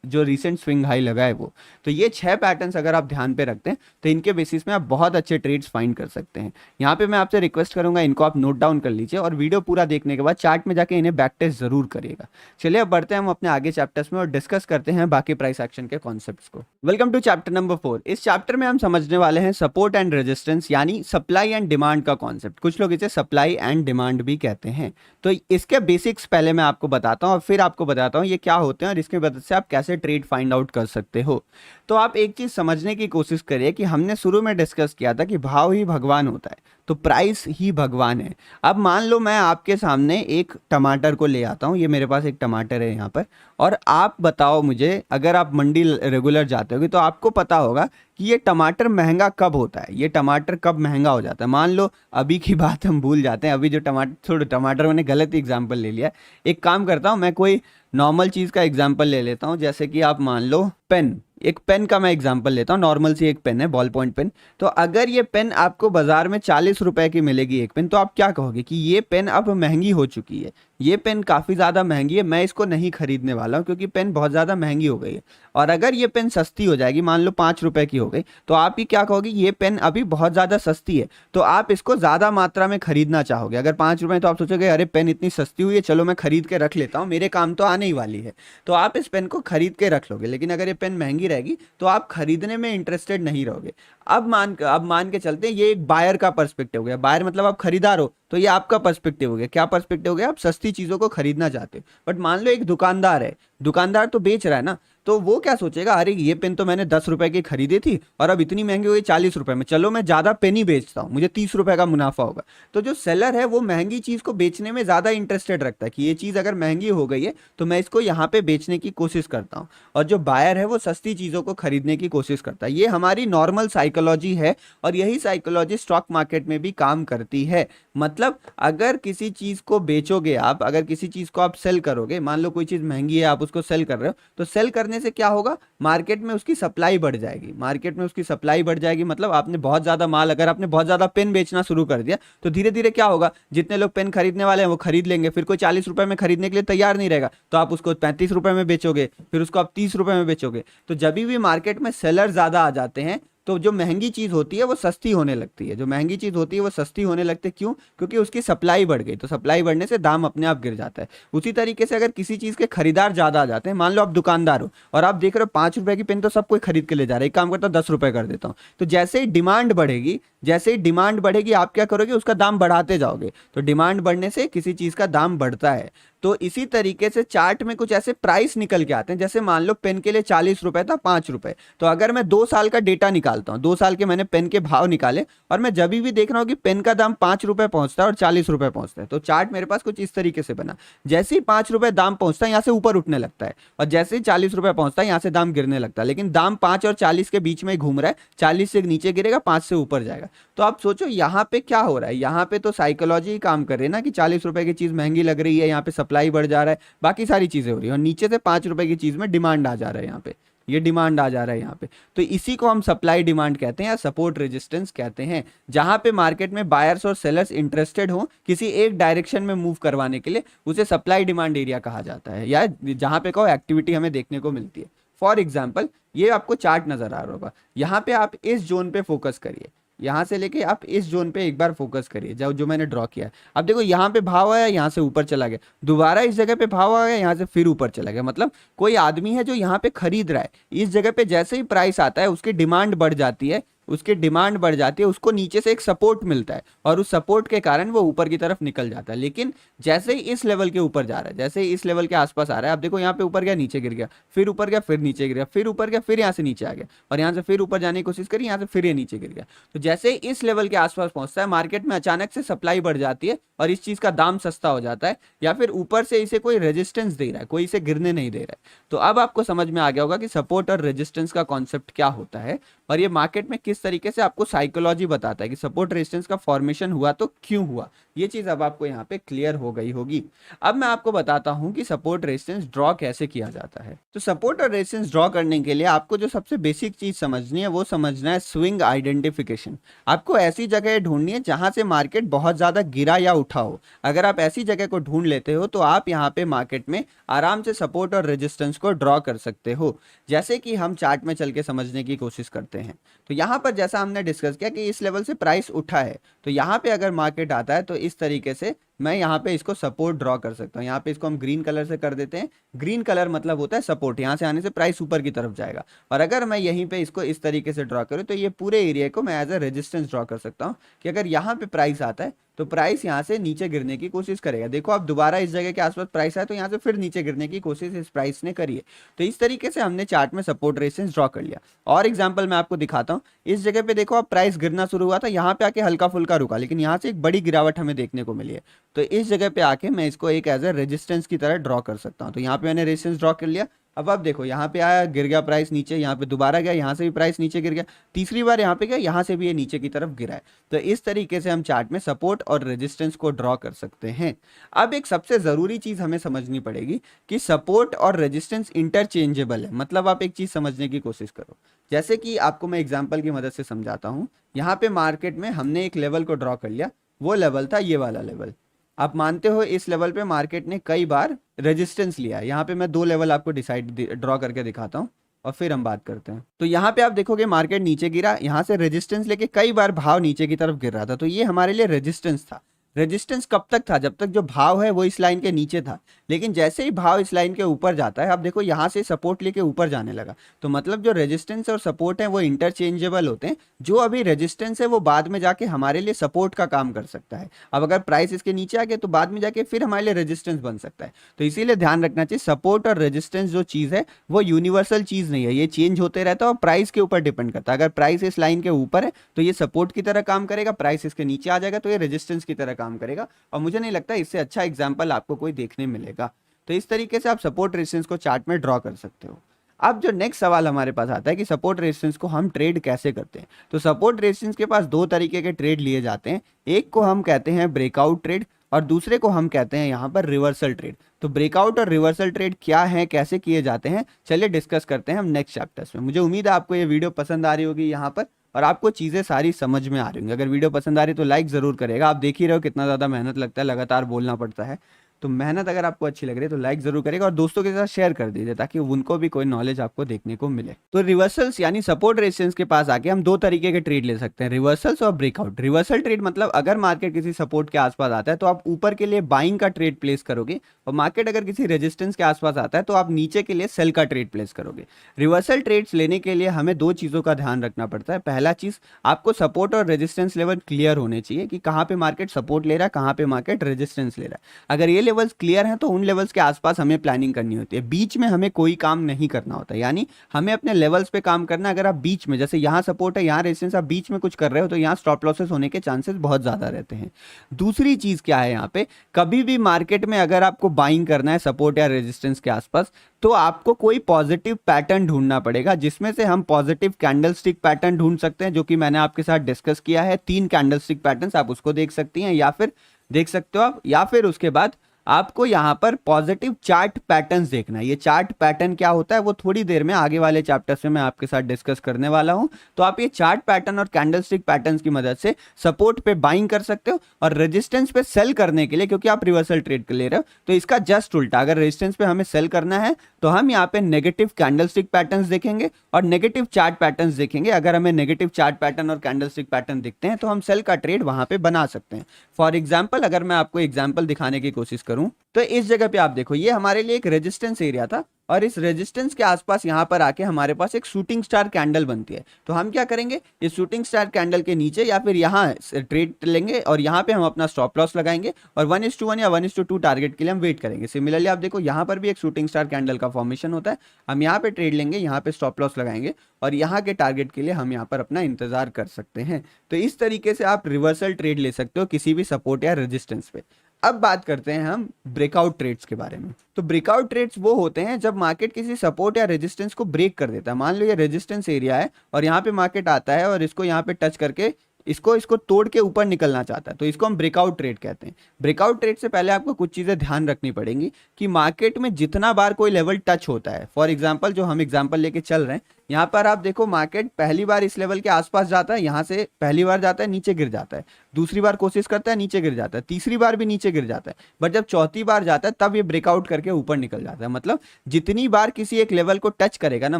जो रिसेंट स्विंग हाई लगा है वो। तो ये 6 पैटर्न्स अगर आप ध्यान पे रखते हैं तो इनके बेसिस में आप बहुत अच्छे ट्रेड्स फाइंड कर सकते हैं। यहाँ पे मैं आपसे रिक्वेस्ट करूंगा इनको आप नोट डाउन कर लीजिए और वीडियो पूरा देखने के बाद चार्ट में जाके इन्हें बैक टेस्ट जरूर करिएगा। चलिए अब बढ़ते हैं हम अपने आगे चैप्टर्स में और डिस्कस करते हैं बाकी प्राइस एक्शन के कॉन्सेप्ट्स को। Welcome to chapter number 4। इस चैप्टर में हम समझने वाले हैं सपोर्ट एंड रेजिस्टेंस यानी सप्लाई एंड डिमांड का कॉन्सेप्ट। कुछ लोग इसे सप्लाई एंड डिमांड भी कहते हैं। तो इसके बेसिक्स पहले मैं आपको बताता हूँ और फिर आपको बताता हूँ ये क्या होते हैं और इसके मदद से आप कैसे ट्रेड फाइंड आउट कर सकते हो। तो आप एक चीज समझने की कोशिश करिए कि हमने शुरू में डिस्कस किया था कि भाव ही भगवान होता है, तो प्राइस ही भगवान है। अब मान लो मैं आपके सामने एक टमाटर को ले आता हूँ, ये मेरे पास एक टमाटर है यहाँ पर, और आप बताओ मुझे, अगर आप मंडी रेगुलर जाते होगे तो आपको पता होगा कि ये टमाटर महंगा कब होता है, ये टमाटर कब महंगा हो जाता है। मान लो अभी की बात हम भूल जाते हैं, अभी जो टमाटर मैंने गलत एग्जाम्पल ले लिया। एक काम करता हूँ, मैं कोई नॉर्मल चीज़ का एग्जाम्पल ले लेता हूँ। जैसे कि आप मान लो पेन, एक पेन का मैं एग्जांपल लेता हूँ। नॉर्मल सी एक पेन है, बॉल पॉइंट पेन। तो अगर ये पेन आपको बाजार में 40 रुपए की मिलेगी एक पेन, तो आप क्या कहोगे कि ये पेन अब महंगी हो चुकी है, ये पेन काफ़ी ज़्यादा महंगी है, मैं इसको नहीं खरीदने वाला हूँ क्योंकि पेन बहुत ज़्यादा महंगी हो गई है। और अगर ये पेन सस्ती हो जाएगी, मान लो 5 रुपए की हो गई, तो आप ही क्या कहोगे, ये पेन अभी बहुत ज़्यादा सस्ती है, तो आप इसको ज़्यादा मात्रा में खरीदना चाहोगे। अगर 5 रुपए तो आप सोचोगे अरे पेन इतनी सस्ती हुई है, चलो मैं खरीद के रख लेता हूँ, मेरे काम तो आने ही वाली है, तो आप इस पेन को खरीद के रख लोगे। लेकिन अगर ये पेन महंगी रहेगी तो आप खरीदने में इंटरेस्टेड नहीं रहोगे। अब मान के चलते हैं ये एक बायर का पर्सपेक्टिव हो गया। बायर मतलब आप खरीदार हो, तो ये आपका पर्सपेक्टिव हो गया। क्या पर्सपेक्टिव हो गया, आप सस्ती चीजों को खरीदना चाहते हो। बट मान लो एक दुकानदार है, दुकानदार तो बेच रहा है ना, तो वो क्या सोचेगा, अरे ये पेन तो मैंने 10 रुपए की खरीदी थी और अब इतनी महंगी हो गई 40 रुपए में, चलो मैं ज्यादा पेन ही बेचता हूँ, मुझे 30 रुपए का मुनाफा होगा। तो जो सेलर है वो महंगी चीज को बेचने में ज्यादा इंटरेस्टेड रखता है कि ये चीज अगर महंगी हो गई है तो मैं इसको यहाँ पे बेचने की कोशिश करता हूँ। और जो बायर है वो सस्ती चीजों को खरीदने की कोशिश करता है। ये हमारी नॉर्मल साइकोलॉजी है और यही साइकोलॉजी स्टॉक मार्केट में भी काम करती है। मतलब अगर किसी चीज को बेचोगे आप, अगर किसी चीज को आप सेल करोगे, मान लो कोई चीज महंगी है आप उसको सेल कर रहे हो, तो सेल करने से क्या होगा, मार्केट में उसकी सप्लाई बढ़ जाएगी। मार्केट में उसकी सप्लाई बढ़ जाएगी मतलब आपने बहुत ज्यादा माल, अगर आपने बहुत ज्यादा पेन बेचना शुरू कर दिया तो धीरे धीरे क्या होगा, जितने लोग पेन खरीदने वाले हैं वो खरीद लेंगे, फिर कोई 40 रुपए में खरीदने के लिए तैयार नहीं रहेगा, तो आप उसको 35 रुपए में बेचोगे, फिर उसको आप 30 रुपए में बेचोगे। तो जब भी मार्केट में सेलर ज्यादा आ जाते हैं तो जो महंगी चीज होती है वो सस्ती होने लगती है। जो महंगी चीज होती है वो सस्ती होने लगती है, क्यों, क्योंकि उसकी सप्लाई बढ़ गई। तो सप्लाई बढ़ने से दाम अपने आप गिर जाता है। उसी तरीके से अगर किसी चीज के खरीदार ज्यादा आ जाते हैं, मान लो आप दुकानदार हो और आप देख रहे हो 5 रुपए की पेन तो सब कोई खरीद के ले जा रहा है, एक काम करता हूँ 10 रुपए कर देता हूँ। तो जैसे ही डिमांड बढ़ेगी, जैसे ही डिमांड बढ़ेगी आप क्या करोगे, उसका दाम बढ़ाते जाओगे। तो डिमांड बढ़ने से किसी चीज का दाम बढ़ता है। तो इसी तरीके से चार्ट में कुछ ऐसे प्राइस निकल के आते हैं। जैसे मान लो पेन के लिए 40 रुपए था, 5 रुपए, तो अगर मैं 2 साल का डेटा निकालता हूं, 2 साल के मैंने पेन के भाव निकाले और मैं जब भी देख रहा हूं कि पेन का दाम 5 रुपए पहुंचता है और 40 रुपए पहुंचता है, तो चार्ट मेरे पास कुछ इस तरीके से बना। जैसे ही 5 रुपए दाम पहुंचता है यहां से ऊपर उठने लगता है, और जैसे ही 40 रुपए पहुंचता है यहां से दाम गिरने लगता है। लेकिन दाम 5 और 40 के बीच में घूम रहा है, 40 से नीचे गिरेगा, 5 से ऊपर जाएगा। तो आप सोचो यहाँ पे क्या हो रहा है, यहाँ पे तो साइकोलॉजी काम कर रही है ना कि 40 रुपए की चीज महंगी लग रही है, यहाँ पे सप्लाई बढ़ जा रहा है, बाकी सारी चीजें हो रही है, और नीचे से 5 रुपए की चीज में डिमांड आ जा रहा है, यहाँ पे ये डिमांड आ जा रहा है यहाँ पे। तो इसी को हम सप्लाई डिमांड कहते हैं या सपोर्ट रेजिस्टेंस कहते हैं। जहां पे मार्केट में बायर्स और सेलर्स इंटरेस्टेड हो किसी एक डायरेक्शन में मूव करवाने के लिए, उसे सप्लाई डिमांड एरिया कहा जाता है, या जहां पे कोई एक्टिविटी हमें देखने को मिलती है। फॉर एग्जाम्पल ये आपको चार्ट नजर आ रहा होगा, यहाँ पे आप इस जोन पे फोकस करिए, यहाँ से लेके आप इस जोन पे एक बार फोकस करिए, जो मैंने ड्रॉ किया है। अब देखो यहाँ पे भाव आया, यहाँ से ऊपर चला गया, दोबारा इस जगह पे भाव आ गया, यहाँ से फिर ऊपर चला गया। मतलब कोई आदमी है जो यहाँ पे खरीद रहा है, इस जगह पे जैसे ही प्राइस आता है उसकी डिमांड बढ़ जाती है, उसकी डिमांड बढ़ जाती है, उसको नीचे से एक सपोर्ट मिलता है और उस सपोर्ट के कारण वो ऊपर की तरफ निकल जाता है। लेकिन जैसे ही इस लेवल के ऊपर जा रहा है, जैसे ही इस लेवल के आसपास आ रहा है, आप देखो यहाँ पे ऊपर गया, नीचे गिर गया, फिर ऊपर गया, फिर नीचे गिर गया, फिर ऊपर गया, फिर यहाँ से नीचे आ गया, और यहाँ से फिर ऊपर जाने की कोशिश करी, यहाँ से फिर ये नीचे गिर गया। तो जैसे ही इस लेवल के आसपास पहुंचता है, मार्केट में अचानक से सप्लाई बढ़ जाती है और इस चीज का दाम सस्ता हो जाता है, या फिर ऊपर से इसे कोई रेजिस्टेंस दे रहा है, कोई इसे गिरने नहीं दे रहा है। तो अब आपको समझ में आ गया होगा कि सपोर्ट और रेजिस्टेंस का कॉन्सेप्ट क्या होता है, और ये मार्केट में किस तरीके से आपको साइकोलॉजी बताता है कि सपोर्ट रेजिस्टेंस का फॉर्मेशन हुआ तो क्यों हुआ। ये चीज अब आपको यहाँ पे क्लियर हो गई होगी। अब मैं आपको बताता हूँ कि सपोर्ट रेजिस्टेंस ड्रॉ कैसे किया जाता है। तो सपोर्ट और रेजिस्टेंस ड्रॉ करने के लिए आपको जो सबसे बेसिक चीज समझनी है वो समझना है स्विंग आइडेंटिफिकेशन। आपको ऐसी जगह ढूंढनी है जहां से मार्केट बहुत ज्यादा गिरा या उठा हो। अगर आप ऐसी जगह को ढूंढ लेते हो तो आप यहाँ पे मार्केट में आराम से सपोर्ट और रेजिस्टेंस को ड्रॉ कर सकते हो। जैसे कि हम चार्ट में चल के समझने की कोशिश करते हैं। तो यहाँ पर जैसा हमने डिस्कस किया कि इस लेवल से प्राइस उठा है, तो यहाँ पे अगर मार्केट आता है तो इस तरीके से मैं यहाँ पे इसको सपोर्ट ड्रॉ कर सकता हूँ। यहाँ पे इसको हम ग्रीन कलर से कर देते हैं। ग्रीन कलर मतलब होता है सपोर्ट, यहाँ से आने से प्राइस ऊपर की तरफ जाएगा। और अगर मैं यहीं पे इसको इस तरीके से ड्रॉ करूँ तो ये पूरे एरिया को मैं एज अ रेजिस्टेंस ड्रॉ कर सकता हूँ कि अगर यहाँ पे प्राइस आता है तो प्राइस यहाँ से नीचे गिरने की कोशिश करेगा। देखो आप दोबारा इस जगह के आसपास प्राइस आया तो यहाँ से फिर नीचे गिरने की कोशिश इस प्राइस ने करी है। तो इस तरीके से हमने चार्ट में सपोर्ट रेजिस्टेंस ड्रॉ कर लिया। और एग्जांपल मैं आपको दिखाता हूँ। इस जगह पे देखो आप प्राइस गिरना शुरू हुआ था, यहाँ पे आके हल्का फुल्का रुका, लेकिन यहाँ से एक बड़ी गिरावट हमें देखने को मिली है। तो इस जगह पे आके मैं इसको एक एज अ रेजिस्टेंस की तरह ड्रॉ कर सकता हूँ। तो यहाँ पे मैंने रेजिस्टेंस ड्रॉ कर लिया। अब आप देखो यहाँ पे आया, गिर गया प्राइस नीचे, यहाँ पे दोबारा गया, यहाँ से भी प्राइस नीचे गिर गया, तीसरी बार यहाँ पे गया, यहाँ से भी ये नीचे की तरफ गिरा है। तो इस तरीके से हम चार्ट में सपोर्ट और रेजिस्टेंस को ड्रॉ कर सकते हैं। अब एक सबसे जरूरी चीज हमें समझनी पड़ेगी कि सपोर्ट और रेजिस्टेंस इंटरचेंजेबल है। मतलब आप एक चीज समझने की कोशिश करो। जैसे कि आपको मैं एग्जाम्पल की मदद से समझाता हूँ। यहाँ पे मार्केट में हमने एक लेवल को ड्रॉ कर लिया, वो लेवल था ये वाला लेवल। आप मानते हो इस लेवल पे मार्केट ने कई बार रेजिस्टेंस लिया है। यहाँ पे मैं 2 लेवल आपको ड्रॉ करके दिखाता हूँ और फिर हम बात करते हैं। तो यहाँ पे आप देखोगे मार्केट नीचे गिरा, यहाँ से रेजिस्टेंस लेके कई बार भाव नीचे की तरफ गिर रहा था। तो ये हमारे लिए रेजिस्टेंस था। रेजिस्टेंस कब तक था? जब तक जो भाव है वो इस लाइन के नीचे था। लेकिन जैसे ही भाव इस लाइन के ऊपर जाता है, आप देखो यहाँ से सपोर्ट लेके ऊपर जाने लगा। तो मतलब जो रेजिस्टेंस और सपोर्ट है वो इंटरचेंजेबल होते हैं। जो अभी रेजिस्टेंस है वो बाद में जाके हमारे लिए सपोर्ट का काम कर सकता है। अब अगर प्राइस इसके नीचे आ गया तो बाद में जाके फिर हमारे लिए रेजिस्टेंस बन सकता है। तो इसीलिए ध्यान रखना चाहिए, सपोर्ट और रेजिस्टेंस जो चीज़ है वो यूनिवर्सल चीज़ नहीं है, ये चेंज होते रहता है और प्राइस के ऊपर डिपेंड करता है। अगर प्राइस इस लाइन के ऊपर है तो ये सपोर्ट की तरह काम करेगा, प्राइस इसके नीचे आ जाएगा तो ये रेजिस्टेंस की तरह काम करेगा। और मुझे नहीं लगता इससे अच्छा एग्जाम्पल आपको कोई देखने मिलेगा। तो इस तरीके से आप सपोर्ट रेजिस्टेंस को चार्ट में ड्रॉ कर सकते हो। अब जो नेक्स्ट सवाल हमारे पास आता है कि सपोर्ट रेजिस्टेंस को हम ट्रेड कैसे करते हैं। तो सपोर्ट रेजिस्टेंस के पास 2 तरीके के ट्रेड लिए जाते हैं। एक को हम कहते हैं ब्रेकआउट ट्रेड और दूसरे को हम कहते हैं यहाँ पर रिवर्सल ट्रेड। तो ब्रेकआउट और रिवर्सल ट्रेड क्या है, कैसे किए जाते हैं, चलिए डिस्कस करते हैं हम नेक्स्ट चैप्टर्स में। मुझे उम्मीद है आपको ये वीडियो पसंद आ रही होगी यहाँ पर और आपको चीज़ें सारी समझ में आ रही होंगी। अगर वीडियो पसंद आ रही तो लाइक ज़रूर करेगा। आप देख ही रहे हो कितना ज़्यादा मेहनत लगता है, लगातार बोलना पड़ता है। तो मेहनत अगर आपको अच्छी लग रही है तो लाइक जरूर करेगा और दोस्तों के साथ शेयर कर दीजिए ताकि उनको भी कोई नॉलेज आपको देखने को मिले। तो रिवर्सल्स यानी सपोर्ट रेजिस्टेंस के पास आके हम 2 तरीके के ट्रेड ले सकते हैं, रिवर्सल्स और ब्रेकआउट। रिवर्सल ट्रेड मतलब अगर मार्केट किसी सपोर्ट के आसपास आता है तो आप ऊपर के लिए बाइंग का ट्रेड प्लेस करोगे और मार्केट अगर किसी रेजिस्टेंस के आसपास आता है तो आप नीचे के लिए सेल का ट्रेड प्लेस करोगे। रिवर्सल ट्रेड्स लेने के लिए हमें 2 चीज़ों का ध्यान रखना पड़ता है। पहला चीज़, आपको सपोर्ट और रेजिस्टेंस लेवल क्लियर होने चाहिए कि कहाँ पे मार्केट सपोर्ट ले रहा है, कहाँ पे मार्केट रेजिस्टेंस ले रहा है। अगर ये लेवल्स क्लियर हैं तो उन लेवल्स के आसपास हमें प्लानिंग करनी होती है। बीच में हमें कोई काम नहीं करना होता, यानी हमें अपने लेवल्स पे काम करना है। अगर आप बीच में, जैसे यहाँ सपोर्ट है, यहाँ रेजिस्टेंस, आप बीच में कुछ कर रहे हो तो यहाँ स्टॉप लॉसेस होने के चांसेस बहुत ज़्यादा रहते हैं। दूसरी चीज़ क्या है, यहाँ पे कभी भी मार्केट में अगर आपको बाइंग करना है सपोर्ट या रेजिस्टेंस के आसपास तो आपको कोई पॉजिटिव पैटर्न ढूंढना पड़ेगा, जिसमें से हम पॉजिटिव कैंडलस्टिक पैटर्न ढूंढ सकते हैं जो कि मैंने आपके साथ डिस्कस किया है। 3 कैंडलस्टिक पैटर्न्स, आप उसको देख सकती हैं या फिर देख सकते हो आप, या फिर उसके बाद आपको यहाँ पर पॉजिटिव चार्ट पैटर्न्स देखना है। ये चार्ट पैटर्न क्या होता है वो थोड़ी देर में आगे वाले चैप्टर्स में मैं आपके साथ डिस्कस करने वाला हूँ। तो आप ये चार्ट पैटर्न और कैंडलस्टिक पैटर्न्स की मदद से सपोर्ट पे बाइंग कर सकते हो और रेजिस्टेंस पे सेल करने के लिए, क्योंकि आप रिवर्सल ट्रेड ले रहे हो तो इसका जस्ट उल्टा, अगर रेजिस्टेंस पे हमें सेल करना है तो हम यहाँ पे नेगेटिव कैंडलस्टिक पैटर्न्स देखेंगे और नेगेटिव चार्ट पैटर्न्स देखेंगे। अगर हमें नेगेटिव चार्ट पैटर्न और कैंडलस्टिक पैटर्न दिखते हैं तो हम सेल का ट्रेड वहां पे बना सकते हैं। फॉर एग्जाम्पल, अगर मैं आपको एग्जाम्पल दिखाने की कोशिश करूं तो इस जगह पे आप देखो, ये हमारे लिए एक रेजिस्टेंस एरिया था और इस रेजिस्टेंस के आसपास यहाँ पर आके हमारे पास एक शूटिंग स्टार कैंडल बनती है। तो हम क्या करेंगे, इस शूटिंग स्टार कैंडल के नीचे या फिर यहाँ ट्रेड लेंगे और यहाँ पे हम अपना स्टॉप लॉस लगाएंगे और 1:1 या 1:2 टारगेट के लिए हम वेट करेंगे। सिमिलरली आप देखो यहाँ पर भी एक शूटिंग स्टार कैंडल का फॉर्मेशन होता है। हम यहाँ पे ट्रेड लेंगे, यहाँ पे स्टॉप लॉस लगाएंगे और यहाँ के टारगेट के लिए हम यहाँ पर अपना इंतजार कर सकते हैं। तो इस तरीके से आप रिवर्सल ट्रेड ले सकते हो किसी भी सपोर्ट या रेजिस्टेंस पे। अब बात करते हैं हम ब्रेकआउट ट्रेड्स के बारे में। तो ब्रेकआउट ट्रेड्स वो होते हैं जब मार्केट किसी सपोर्ट या रेजिस्टेंस को ब्रेक कर देता है। मान लो ये रेजिस्टेंस एरिया है और यहाँ पे मार्केट आता है और इसको यहाँ पे टच करके इसको इसको तोड़ के ऊपर निकलना चाहता है, तो इसको हम ब्रेकआउट ट्रेड कहते हैं। ब्रेकआउट ट्रेड से पहले आपको कुछ चीज़ें ध्यान रखनी पड़ेंगी कि मार्केट में जितना बार कोई लेवल टच होता है, फॉर एग्जांपल जो हम एग्जांपल लेके चल रहे हैं, यहाँ पर आप देखो मार्केट पहली बार इस लेवल के आसपास जाता है, यहाँ से पहली बार जाता है नीचे गिर जाता है, दूसरी बार कोशिश करता है नीचे गिर जाता है, तीसरी बार भी नीचे गिर जाता है, बट जब चौथी बार जाता है तब ये ब्रेकआउट करके ऊपर निकल जाता है। मतलब जितनी बार किसी एक लेवल को टच करेगा ना,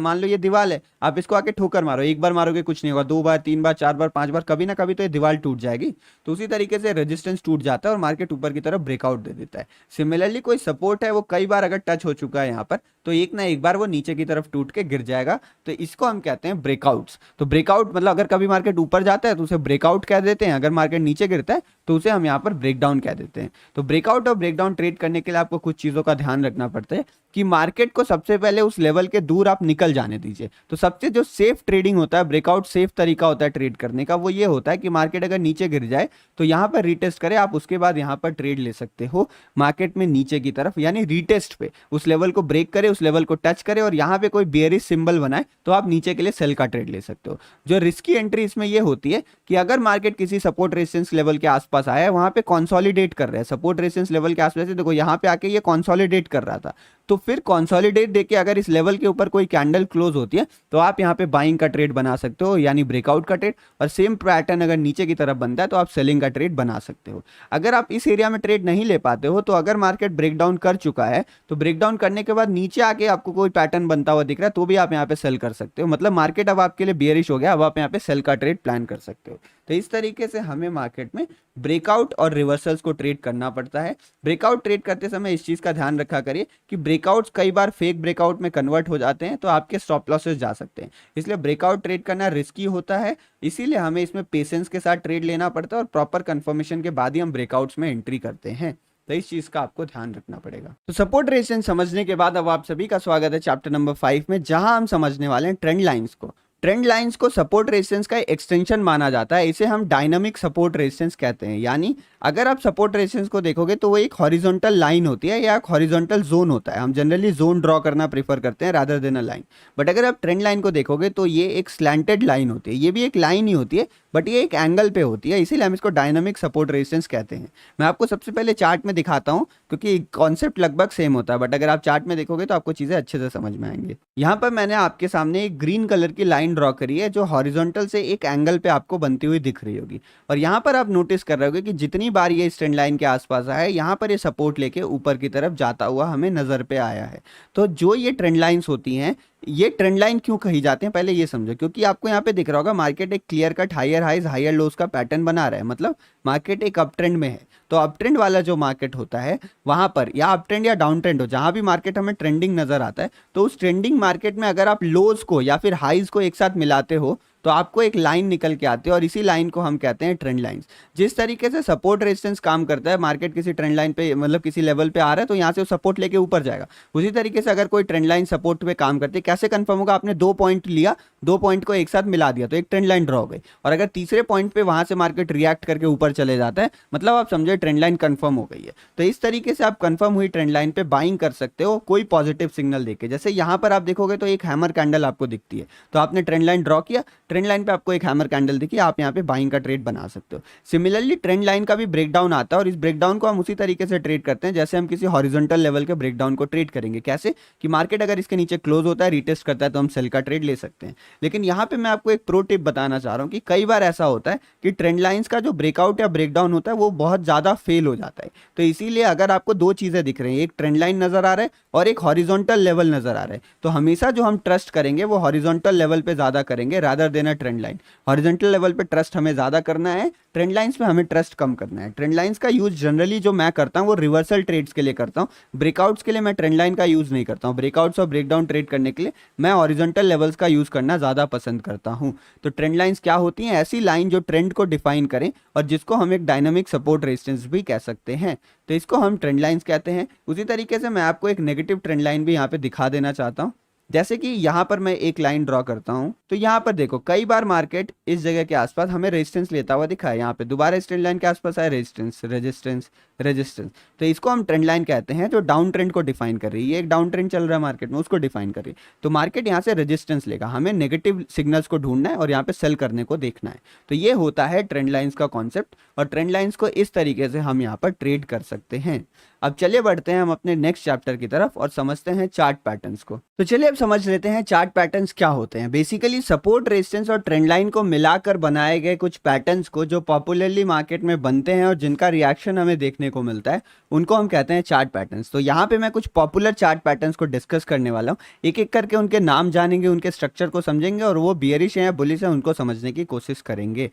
मान लो ये दीवार है, आप इसको आके ठोकर मारो, एक बार मारोगे कुछ नहीं होगा, 2 बार 3 बार 4 बार 5 बार, कभी ना कभी तो ये दीवार टूट जाएगी। तो उसी तरीके से रेजिस्टेंस टूट जाता है और मार्केट ऊपर की तरफ ब्रेकआउट दे देता है। सिमिलरली कोई सपोर्ट है वो कई बार अगर टच हो चुका है यहाँ पर, तो एक ना एक बार वो नीचे की तरफ टूट के गिर जाएगा। तो इसको हम कहते हैं ब्रेकआउट्स। तो ब्रेकआउट मतलब अगर कभी मार्केट ऊपर जाता है तो उसे ब्रेकआउट कह देते हैं, अगर मार्केट नीचे गिरता है तो उसे हम यहाँ पर ब्रेकडाउन कह देते हैं। तो ब्रेकआउट और ब्रेकडाउन ट्रेड करने के लिए आपको कुछ चीज़ों का ध्यान रखना पड़ता है कि मार्केट को सबसे पहले उस लेवल के दूर आप निकल जाने दीजिए। तो सबसे जो सेफ ट्रेडिंग होता है, ब्रेकआउट सेफ तरीका होता है ट्रेड करने का, वो ये होता है कि मार्केट अगर नीचे गिर जाए तो यहाँ पर रीटेस्ट करें आप, उसके बाद यहाँ पर ट्रेड ले सकते हो मार्केट में नीचे की तरफ, यानी रीटेस्ट पे उस लेवल को ब्रेक करे, उस लेवल को टच करे और यहाँ पे कोई बेयरिश सिंबल बनाए तो आप नीचे के लिए सेल का ट्रेड ले सकते हो। जो रिस्की एंट्री इसमें ये होती है कि अगर मार्केट किसी सपोर्ट रेजिस्टेंस लेवल के आसपास आया है, वहां पे कंसोलिडेट कर रहा है, सपोर्ट रेजिस्टेंस लेवल के आसपास, देखो यहाँ पे आके ये कंसोलिडेट कर रहा था, तो फिर कंसोलिडेट देके अगर इस लेवल के ऊपर कोई कैंडल क्लोज होती है तो आप यहाँ पे बाइंग का ट्रेड बना सकते हो, यानी ब्रेकआउट का ट्रेड। और सेम पैटर्न अगर नीचे की तरफ बनता है तो आप सेलिंग का ट्रेड बना सकते हो। अगर आप इस एरिया में ट्रेड नहीं ले पाते हो, तो अगर मार्केट ब्रेकडाउन कर चुका है तो ब्रेकडाउन करने के बाद नीचे आके आपको कोई पैटर्न बनता हुआ दिख रहा है तो भी आप यहाँ पे सेल कर सकते हो। मतलब मार्केट अब आपके लिए बेयरिश हो गया, अब आप यहाँ पे सेल का ट्रेड प्लान कर सकते हो। तो इस तरीके से हमें मार्केट में ब्रेकआउट और रिवर्सल्स को ट्रेड करना पड़ता है। ब्रेकआउट ट्रेड करते समय इस चीज़ का ध्यान रखा करिए कि ब्रेकआउट्स कई बार फेक ब्रेकआउट में कन्वर्ट हो जाते हैं, तो आपके स्टॉप लॉसेस जा सकते हैं। इसलिए ब्रेकआउट ट्रेड करना रिस्की होता है, इसीलिए हमें इसमें पेशेंस के साथ ट्रेड लेना पड़ता है और प्रॉपर कंफर्मेशन के बाद ही हम ब्रेकआउट्स में एंट्री करते हैं। तो इस चीज का आपको ध्यान रखना पड़ेगा। तो सपोर्ट रेजिस्टेंस समझने के बाद अब आप सभी का स्वागत है चैप्टर नंबर 5 में, जहां हम समझने वाले हैं ट्रेंड लाइंस को। ट्रेंड लाइंस को सपोर्ट रेजिस्टेंस का एक्सटेंशन माना जाता है, इसे हम डायनामिक सपोर्ट रेजिस्टेंस कहते हैं। यानी अगर आप सपोर्ट रेजिस्टेंस को देखोगे तो वो एक हॉरिजॉन्टल लाइन होती है या एक हॉरिजॉन्टल जोन होता है। हम जनरली जोन ड्रॉ करना प्रेफर करते हैं rather than a line. But अगर आप ट्रेंड लाइन को देखोगे तो ये एक स्लैंटेड लाइन होती है, ये भी एक लाइन ही होती है बट ये एक एंगल पे होती है, इसीलिए हम इसको डायनामिक सपोर्ट रेजिस्टेंस कहते हैं। मैं आपको सबसे पहले चार्ट में दिखाता हूँ क्योंकि कॉन्सेप्ट लगभग सेम होता है, बट अगर आप चार्ट में देखोगे तो आपको चीज़ें अच्छे से समझ में आएंगे। यहाँ पर मैंने आपके सामने एक ग्रीन कलर की लाइन ड्रॉ करी है जो हॉरिजॉन्टल से एक एंगल पे आपको बनती हुई दिख रही होगी। और यहाँ पर आप नोटिस कर रहे होगे कि जितनी बार ये ट्रेंड लाइन के आसपास आया है, यहाँ पर ये सपोर्ट लेके ऊपर की तरफ जाता हुआ हमें नजर पे आया है। तो जो ये ट्रेंड लाइंस होती हैं, ये ट्रेंड लाइन क्यों कही जाते हैं पहले ये समझो। क्योंकि आपको यहाँ पे दिख रहा होगा मार्केट एक clear cut higher highs higher lows का पैटर्न बना रहा है, मतलब मार्केट एक अप ट्रेंड में है। तो अप ट्रेंड वाला जो मार्केट होता है वहां पर, या अप ट्रेंड या डाउन ट्रेंड हो, जहां भी मार्केट हमें ट्रेंडिंग नजर आता है, तो उस ट्रेंडिंग मार्केट में अगर आप लोज को या फिर हाइज को एक साथ मिलाते हो तो आपको एक लाइन निकल के आती है और इसी लाइन को हम कहते हैं ट्रेंड लाइंस। जिस तरीके से सपोर्ट रेजिस्टेंस काम करता है, मार्केट किसी ट्रेंड लाइन पे मतलब किसी लेवल पे आ रहा है तो यहाँ से वो सपोर्ट लेके ऊपर जाएगा, उसी तरीके से अगर कोई ट्रेंड लाइन सपोर्ट पे काम करती है, कैसे कंफर्म होगा? आपने 2 पॉइंट लिया, 2 पॉइंट को एक साथ मिला दिया तो एक ट्रेंड लाइन ड्रॉ हो गई, और अगर तीसरे पॉइंट पे वहां से मार्केट रिएक्ट करके ऊपर चले जाता है, मतलब आप समझे ट्रेंड लाइन कंफर्म हो गई है। तो इस तरीके से आप कंफर्म हुई ट्रेंड लाइन पे बाइंग कर सकते हो कोई पॉजिटिव सिग्नल देके। जैसे यहाँ पर आप देखोगे तो एक हैमर कैंडल आपको दिखती है, तो आपने ट्रेंड लाइन ड्रॉ किया, ट्रेंड लाइन पे आपको एक हैमर कैंडल दिखी, आप यहाँ पे बाइंग का ट्रेड बना सकते हो। सिमिलरली ट्रेंड लाइन का भी ब्रेकडाउन आता है और इस ब्रेकडाउन को हम उसी तरीके से ट्रेड करते हैं जैसे हम किसी हॉरिजॉन्टल लेवल के ब्रेकडाउन को ट्रेड करेंगे। कैसे कि मार्केट अगर इसके नीचे क्लोज होता है, रीटेस्ट करता है, तो हम सेल का ट्रेड ले सकते हैं। लेकिन यहाँ पे मैं आपको एक प्रो टिप बताना चाह रहा हूँ कि कई बार ऐसा होता है कि ट्रेंड लाइंस का जो ब्रेकआउट या ब्रेकडाउन होता है वो बहुत ज्यादा फेल हो जाता है। तो इसीलिए अगर आपको 2 चीजें दिख रही हैं, एक ट्रेंड लाइन नजर आ रहा है और एक हॉरिजॉन्टल लेवल नजर आ रहा है, तो हमेशा जो हम ट्रस्ट करेंगे वो हॉरिजॉन्टल लेवल पे ज्यादा करेंगे रादर देना ट्रेंड लाइन। हॉरिजॉन्टल लेवल पे ट्रस्ट हमें ज़्यादा करना है, ट्रेंड लाइंस पे हमें ट्रस्ट कम करना है। ट्रेंड लाइंस का यूज़ जनरली जो मैं करता हूँ वो रिवर्सल ट्रेड्स के लिए करता हूँ, ब्रेकआउट्स के लिए मैं ट्रेंड लाइन का यूज़ नहीं करता हूँ। ब्रेकआउट्स और ब्रेकडाउन ट्रेड करने के लिए मैं हॉरिजॉन्टल लेवल्स का यूज़ करना ज़्यादा पसंद करता हूँ। तो ट्रेंड लाइंस क्या होती हैं? ऐसी लाइन जो ट्रेंड को डिफाइन करें और जिसको हम एक डायनामिक सपोर्ट रेजिस्टेंस भी कह सकते हैं, तो इसको हम ट्रेंड लाइंस कहते हैं। उसी तरीके से मैं आपको एक नेगेटिव ट्रेंड लाइन भी यहाँ पे दिखा देना चाहता हूँ। जैसे कि यहाँ पर मैं एक लाइन ड्रॉ करता हूँ, तो यहाँ पर देखो कई बार मार्केट इस जगह के आसपास हमें रेजिस्टेंस लेता हुआ दिखा है। यहाँ पे दोबारा इस ट्रेंड लाइन के आसपास है रेजिस्टेंस रेजिस्टेंस रेजिस्टेंस, तो इसको हम ट्रेंड लाइन कहते हैं जो डाउन ट्रेंड को डिफाइन कर रही है। ये एक डाउन ट्रेंड चल रहा है मार्केट में, उसको डिफाइन कर रही है। तो मार्केट यहाँ से रेजिस्टेंस लेगा, हमें नेगेटिव सिग्नल्स को ढूंढना है और यहाँ पे सेल करने को देखना है। तो ये होता है ट्रेंड लाइंस का कॉन्सेप्ट, और ट्रेंड लाइंस को इस तरीके से हम यहाँ पर ट्रेड कर सकते हैं। अब चलिए बढ़ते हैं हम अपने नेक्स्ट चैप्टर की तरफ और समझते हैं चार्ट पैटर्न्स को। तो चलिए अब समझ लेते हैं चार्ट पैटर्न्स क्या होते हैं। बेसिकली सपोर्ट, रेजिस्टेंस और ट्रेंड लाइन को मिलाकर बनाए गए कुछ पैटर्न्स को जो पॉपुलरली मार्केट में बनते हैं और जिनका रिएक्शन हमें देखने को मिलता है, उनको हम कहते हैं चार्ट पैटर्न्स। तो यहाँ पे मैं कुछ पॉपुलर चार्ट पैटर्न्स को डिस्कस करने वाला हूँ। एक एक करके उनके नाम जानेंगे, उनके स्ट्रक्चर को समझेंगे और वो बियरिश है या बुलिश है उनको समझने की कोशिश करेंगे।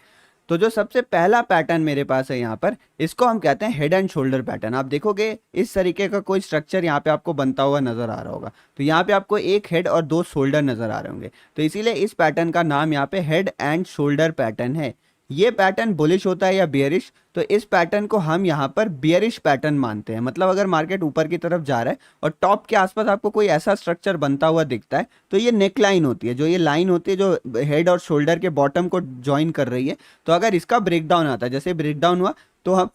तो जो सबसे पहला पैटर्न मेरे पास है यहाँ पर, इसको हम कहते हैं हेड एंड शोल्डर पैटर्न। आप देखोगे इस तरीके का कोई स्ट्रक्चर यहाँ पे आपको बनता हुआ नजर आ रहा होगा। तो यहाँ पे आपको एक हेड और दो शोल्डर नजर आ रहे होंगे, तो इसीलिए इस पैटर्न का नाम यहाँ पे हेड एंड शोल्डर पैटर्न है। ये पैटर्न बुलिश होता है या बियरिश, तो इस पैटर्न को हम यहाँ पर बियरिश पैटर्न मानते हैं। मतलब अगर मार्केट ऊपर की तरफ जा रहा है और टॉप के आसपास आपको कोई ऐसा स्ट्रक्चर बनता हुआ दिखता है, तो ये नेक लाइन होती है, जो ये लाइन होती है जो हेड और शोल्डर के बॉटम को ज्वाइन कर रही है। तो अगर इसका ब्रेकडाउन आता है, जैसे ब्रेकडाउन हुआ, तो हम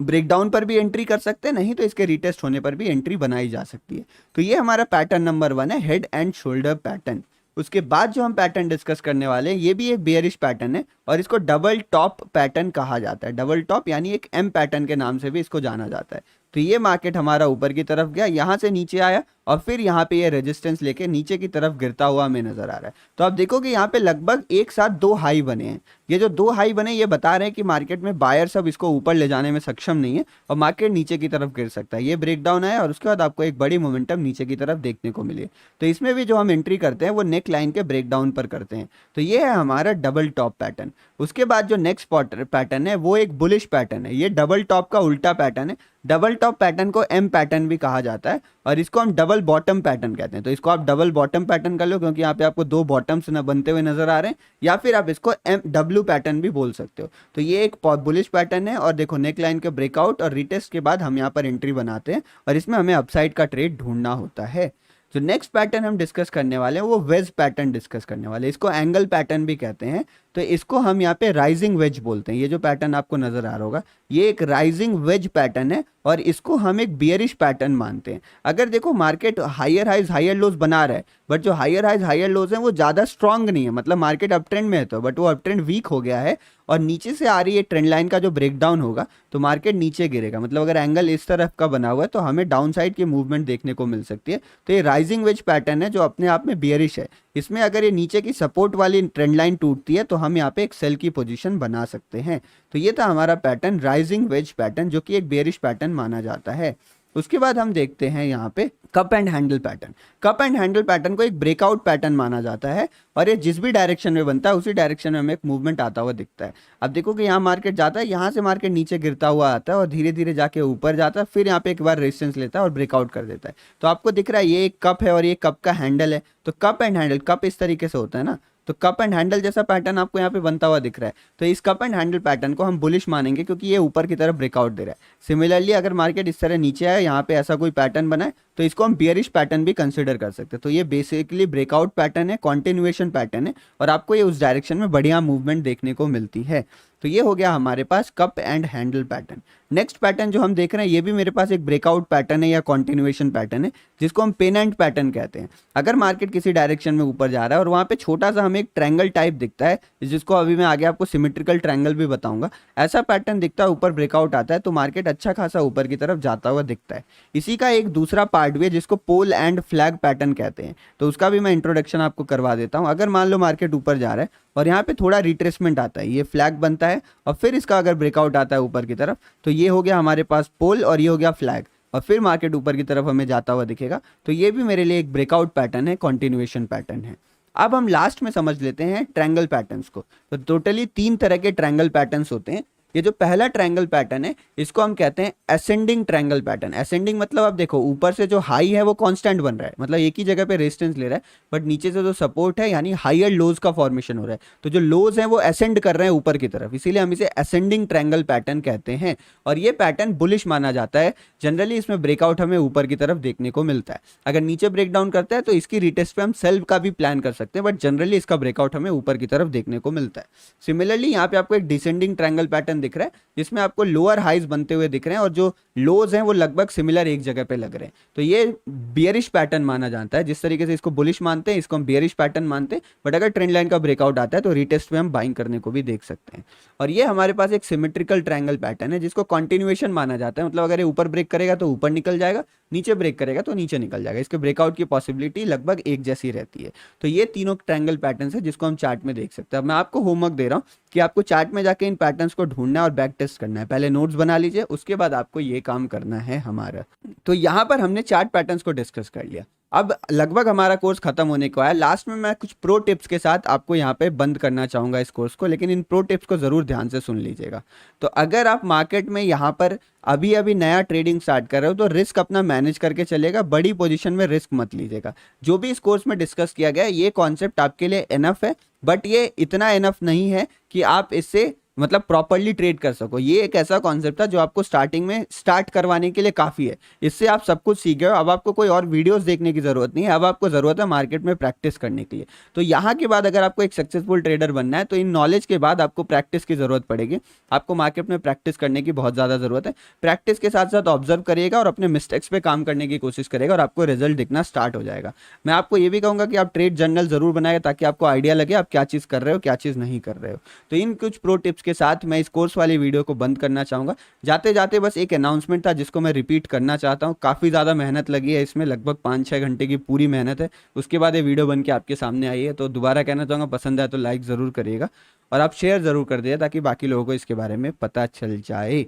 ब्रेकडाउन पर भी एंट्री कर सकते हैं, नहीं तो इसके रीटेस्ट होने पर भी एंट्री बनाई जा सकती है। तो ये हमारा पैटर्न नंबर 1 है, हेड एंड शोल्डर पैटर्न। उसके बाद जो हम पैटर्न डिस्कस करने वाले हैं, ये भी एक बेयरिश पैटर्न है और इसको डबल टॉप पैटर्न कहा जाता है। डबल टॉप यानी एक एम पैटर्न के नाम से भी इसको जाना जाता है। तो ये मार्केट हमारा ऊपर की तरफ गया, यहाँ से नीचे आया और फिर यहाँ पे ये रेजिस्टेंस लेके नीचे की तरफ गिरता हुआ हमें नजर आ रहा है। तो आप देखोगे यहाँ पे लगभग एक साथ दो हाई बने हैं। ये जो दो हाई बने, ये बता रहे हैं कि मार्केट में बायर सब इसको ऊपर ले जाने में सक्षम नहीं है और मार्केट नीचे की तरफ गिर सकता है। ये ब्रेकडाउन आया और उसके बाद आपको एक बड़ी मोमेंटम नीचे की तरफ देखने को मिली। तो इसमें भी जो हम एंट्री करते हैं वो नेक लाइन के ब्रेकडाउन पर करते हैं। तो ये है हमारा डबल टॉप पैटर्न। उसके बाद जो नेक्स्ट पैटर्न है वो एक बुलिश पैटर्न है। ये डबल टॉप का उल्टा पैटर्न है। डबल टॉप पैटर्न को एम पैटर्न भी कहा जाता है और इसको हम डबल बॉटम पैटर्न कहते हैं। तो इसको आप डबल बॉटम पैटर्न कर लो, क्योंकि यहाँ पे आपको दो बॉटम्स न बनते हुए नजर आ रहे हैं, या फिर आप इसको एम डब्ल्यू पैटर्न भी बोल सकते हो। तो ये एक बुलिश पैटर्न है और देखो नेक लाइन के ब्रेकआउट और रिटेस्ट के बाद हम यहाँ पर एंट्री बनाते हैं और इसमें हमें अपसाइड का ट्रेड ढूंढना होता है। जो नेक्स्ट पैटर्न हम डिस्कस करने वाले हैं वो वेज पैटर्न डिस्कस करने वाले हैं। इसको एंगल पैटर्न भी कहते हैं। तो इसको हम यहाँ पे राइजिंग वेज बोलते हैं। ये जो पैटर्न आपको नजर आ रहा होगा, ये एक राइजिंग वेज पैटर्न है और इसको हम एक बियरिश पैटर्न मानते हैं। अगर देखो market higher highs higher lows बना रहा है, बट जो हायर हाइज हायर लोज हैं वो ज़्यादा स्ट्रांग नहीं है, मतलब मार्केट अप ट्रेंड में है तो, बट वो अप ट्रेंड वीक हो गया है और नीचे से आ रही है ट्रेंड लाइन का जो ब्रेकडाउन होगा तो मार्केट नीचे गिरेगा। मतलब अगर एंगल इस तरफ का बना हुआ है तो हमें डाउन साइड की मूवमेंट देखने को मिल सकती है। तो ये राइजिंग वेज पैटर्न है जो अपने आप में बियरिश है। इसमें अगर ये नीचे की सपोर्ट वाली ट्रेंड लाइन टूटती है तो हम यहाँ पे एक सेल की पोजीशन बना सकते हैं। तो ये था हमारा पैटर्न राइजिंग वेज पैटर्न, जो कि एक बेयरिश पैटर्न माना जाता है। उसके बाद हम देखते हैं यहाँ पे cup and handle pattern. Cup and handle pattern को एक ब्रेकआउट पैटर्न माना जाता है और ये जिस भी डायरेक्शन में बनता है उसी डायरेक्शन में हमें एक मूवमेंट आता हुआ दिखता है। अब देखो कि यहाँ मार्केट जाता है, यहाँ से मार्केट नीचे गिरता हुआ आता है और धीरे धीरे जाके ऊपर जाता है, फिर यहाँ पे एक बार रेजिस्टेंस लेता है और ब्रेकआउट कर देता है। तो आपको दिख रहा है ये एक कप है और ये कप का हैंडल है। तो कप एंड हैंडल, कप इस तरीके से होता है ना, तो कप एंड हैंडल जैसा पैटर्न आपको यहाँ पे बनता हुआ दिख रहा है। तो इस कप एंड हैंडल पैटर्न को हम बुलिश मानेंगे क्योंकि ये ऊपर की तरफ ब्रेकआउट दे रहा है। सिमिलरली अगर मार्केट इस तरह नीचे आए, यहाँ पे ऐसा कोई पैटर्न बना है, तो इसको हम बियरिश पैटर्न भी कंसिडर कर सकते हैं। तो ये बेसिकली ब्रेकआउट पैटर्न है, कॉन्टिन्यूएशन पैटर्न है और आपको ये उस डायरेक्शन में बढ़िया मूवमेंट देखने को मिलती है। तो ये हो गया हमारे पास cup and handle pattern. Next pattern जो हम देख रहे हैं ये भी मेरे पास एक ब्रेकआउट पैटर्न है या कॉन्टिन्यूएशन पैटर्न है, जिसको हम पेनेंट पैटर्न कहते हैं। अगर मार्केट किसी डायरेक्शन में ऊपर जा रहा है और वहाँ पे छोटा सा हमें एक ट्रायंगल टाइप दिखता है, जिसको अभी मैं आगे आपको सिमेट्रिकल ट्रायंगल भी बताऊंगा, ऐसा पैटर्न दिखता है, ऊपर ब्रेकआउट आता है तो मार्केट अच्छा खासा ऊपर की तरफ जाता हुआ दिखता है। इसी का एक दूसरा पार्ट भी है जिसको पोल एंड फ्लैग पैटर्न कहते हैं। तो उसका भी मैं इंट्रोडक्शन आपको करवा देता हूँ। अगर मान लो मार्केट ऊपर जा रहा है और यहाँ पे थोड़ा रिट्रेसमेंट आता है, ये फ्लैग बनता है और फिर इसका अगर ब्रेकआउट आता है ऊपर की तरफ, तो ये हो गया हमारे पास पोल और ये हो गया फ्लैग और फिर मार्केट ऊपर की तरफ हमें जाता हुआ दिखेगा। तो ये भी मेरे लिए एक ब्रेकआउट पैटर्न है, कॉन्टिन्यूएशन पैटर्न है। अब हम लास्ट में समझ लेते हैं ट्रायंगल पैटर्न्स को। तो टोटली 3 तरह के ट्रायंगल पैटर्न्स होते हैं। ये जो पहला ट्रायंगल पैटर्न है इसको हम कहते हैं असेंडिंग ट्रायंगल पैटर्न। असेंडिंग मतलब आप देखो ऊपर से जो हाई है वो कांस्टेंट बन रहा है, मतलब एक ही जगह पे रेजिस्टेंस ले रहा है, बट नीचे से जो सपोर्ट है यानी हायर लोज का फॉर्मेशन हो रहा है। तो जो लोज हैं वो असेंड कर रहे हैं ऊपर की तरफ, इसीलिए हम इसे असेंडिंग ट्रायंगल पैटर्न कहते हैं। और ये पैटर्न बुलिश माना जाता है। जनरली इसमें ब्रेकआउट हमें ऊपर की तरफ देखने को मिलता है। अगर नीचे ब्रेक डाउन करता है तो इसकी रिटेस्ट पे हम सेल का भी प्लान कर सकते हैं, बट जनरली इसका ब्रेकआउट हमें ऊपर की तरफ देखने को मिलता है। सिमिलरली यहाँ पे आपको एक डिसेंडिंग ट्रायंगल पैटर्न दिख रहा है जिसमें आपको लोअर हाइज बनते हुए दिख रहे हैं और जो लोज हैं वो लगभग सिमिलर एक जगह पे लग रहे हैं। तो ये बियरिश पैटर्न माना जाता है। जिस तरीके से इसको बुलिश मानते हैं इसको हम बियरिश पैटर्न मानते हैं, बट अगर ट्रेंड लाइन का ब्रेकआउट आता है तो रिटेस्ट पे हम बाइंग करने को भी देख सकते हैं। और ये हमारे पास एक सिमेट्रिकल ट्रायंगल पैटर्न है जिसको कंटिन्यूएशन माना जाता है। मतलब अगर ये ऊपर ब्रेक करेगा तो ऊपर निकल जाएगा, नीचे ब्रेक करेगा तो नीचे निकल जाएगा। इसके ब्रेकआउट की पॉसिबिलिटी लगभग एक जैसी रहती है। तो ये तीनों ट्रायंगल पैटर्न्स है जिसको हम चार्ट में देख सकते हैं। अब मैं आपको होमवर्क दे रहा हूँ कि आपको चार्ट में जाके इन पैटर्न्स को ढूंढना है और बैक टेस्ट करना है। पहले नोट्स बना लीजिए, उसके बाद आपको ये काम करना है हमारा। तो यहाँ पर हमने चार्ट पैटर्न्स को डिस्कस कर लिया। अब लगभग हमारा कोर्स खत्म होने को है। लास्ट में मैं कुछ प्रो टिप्स के साथ आपको यहाँ पे बंद करना चाहूँगा इस कोर्स को, लेकिन इन प्रो टिप्स को ज़रूर ध्यान से सुन लीजिएगा। तो अगर आप मार्केट में यहाँ पर अभी अभी नया ट्रेडिंग स्टार्ट कर रहे हो तो रिस्क अपना मैनेज करके चलेगा, बड़ी पोजीशन में रिस्क मत लीजिएगा। जो भी इस कोर्स में डिस्कस किया गया है ये कॉन्सेप्ट आपके लिए इनफ है, बट ये इतना इनफ नहीं है कि आप इससे मतलब प्रॉपरली ट्रेड कर सको। ये एक ऐसा कॉन्सेप्ट था जो आपको स्टार्टिंग में स्टार्ट करवाने के लिए काफ़ी है। इससे आप सब कुछ सीख गए हो। अब आपको कोई और वीडियोस देखने की ज़रूरत नहीं है, अब आपको ज़रूरत है मार्केट में प्रैक्टिस करने के लिए। तो यहाँ के बाद अगर आपको एक सक्सेसफुल ट्रेडर बनना है तो इन नॉलेज के बाद आपको प्रैक्टिस की ज़रूरत पड़ेगी। आपको मार्केट में प्रैक्टिस करने की बहुत ज़्यादा ज़रूरत है। प्रैक्टिस के साथ साथ ऑब्जर्व करिएगा और अपने मिस्टेक्स पे काम करने की कोशिश करेगा और आपको रिजल्ट दिखना स्टार्ट हो जाएगा। मैं आपको ये भी कहूँगा कि आप ट्रेड जर्नल ज़रूर बनाएगा ताकि आपको आइडिया लगे आप क्या चीज़ कर रहे हो क्या चीज़ नहीं कर रहे हो। तो इन कुछ प्रो टिप्स के साथ मैं इस कोर्स वाली वीडियो को बंद करना चाहूँगा। जाते जाते बस एक अनाउंसमेंट था जिसको मैं रिपीट करना चाहता हूँ। काफ़ी ज़्यादा मेहनत लगी है इसमें, लगभग 5-6 घंटे की पूरी मेहनत है। उसके बाद ये वीडियो बन के आपके सामने आई है। तो दोबारा कहना चाहूँगा पसंद आए तो लाइक ज़रूर करिएगा और आप शेयर ज़रूर कर दीजिए ताकि बाकी लोगों को इसके बारे में पता चल जाए।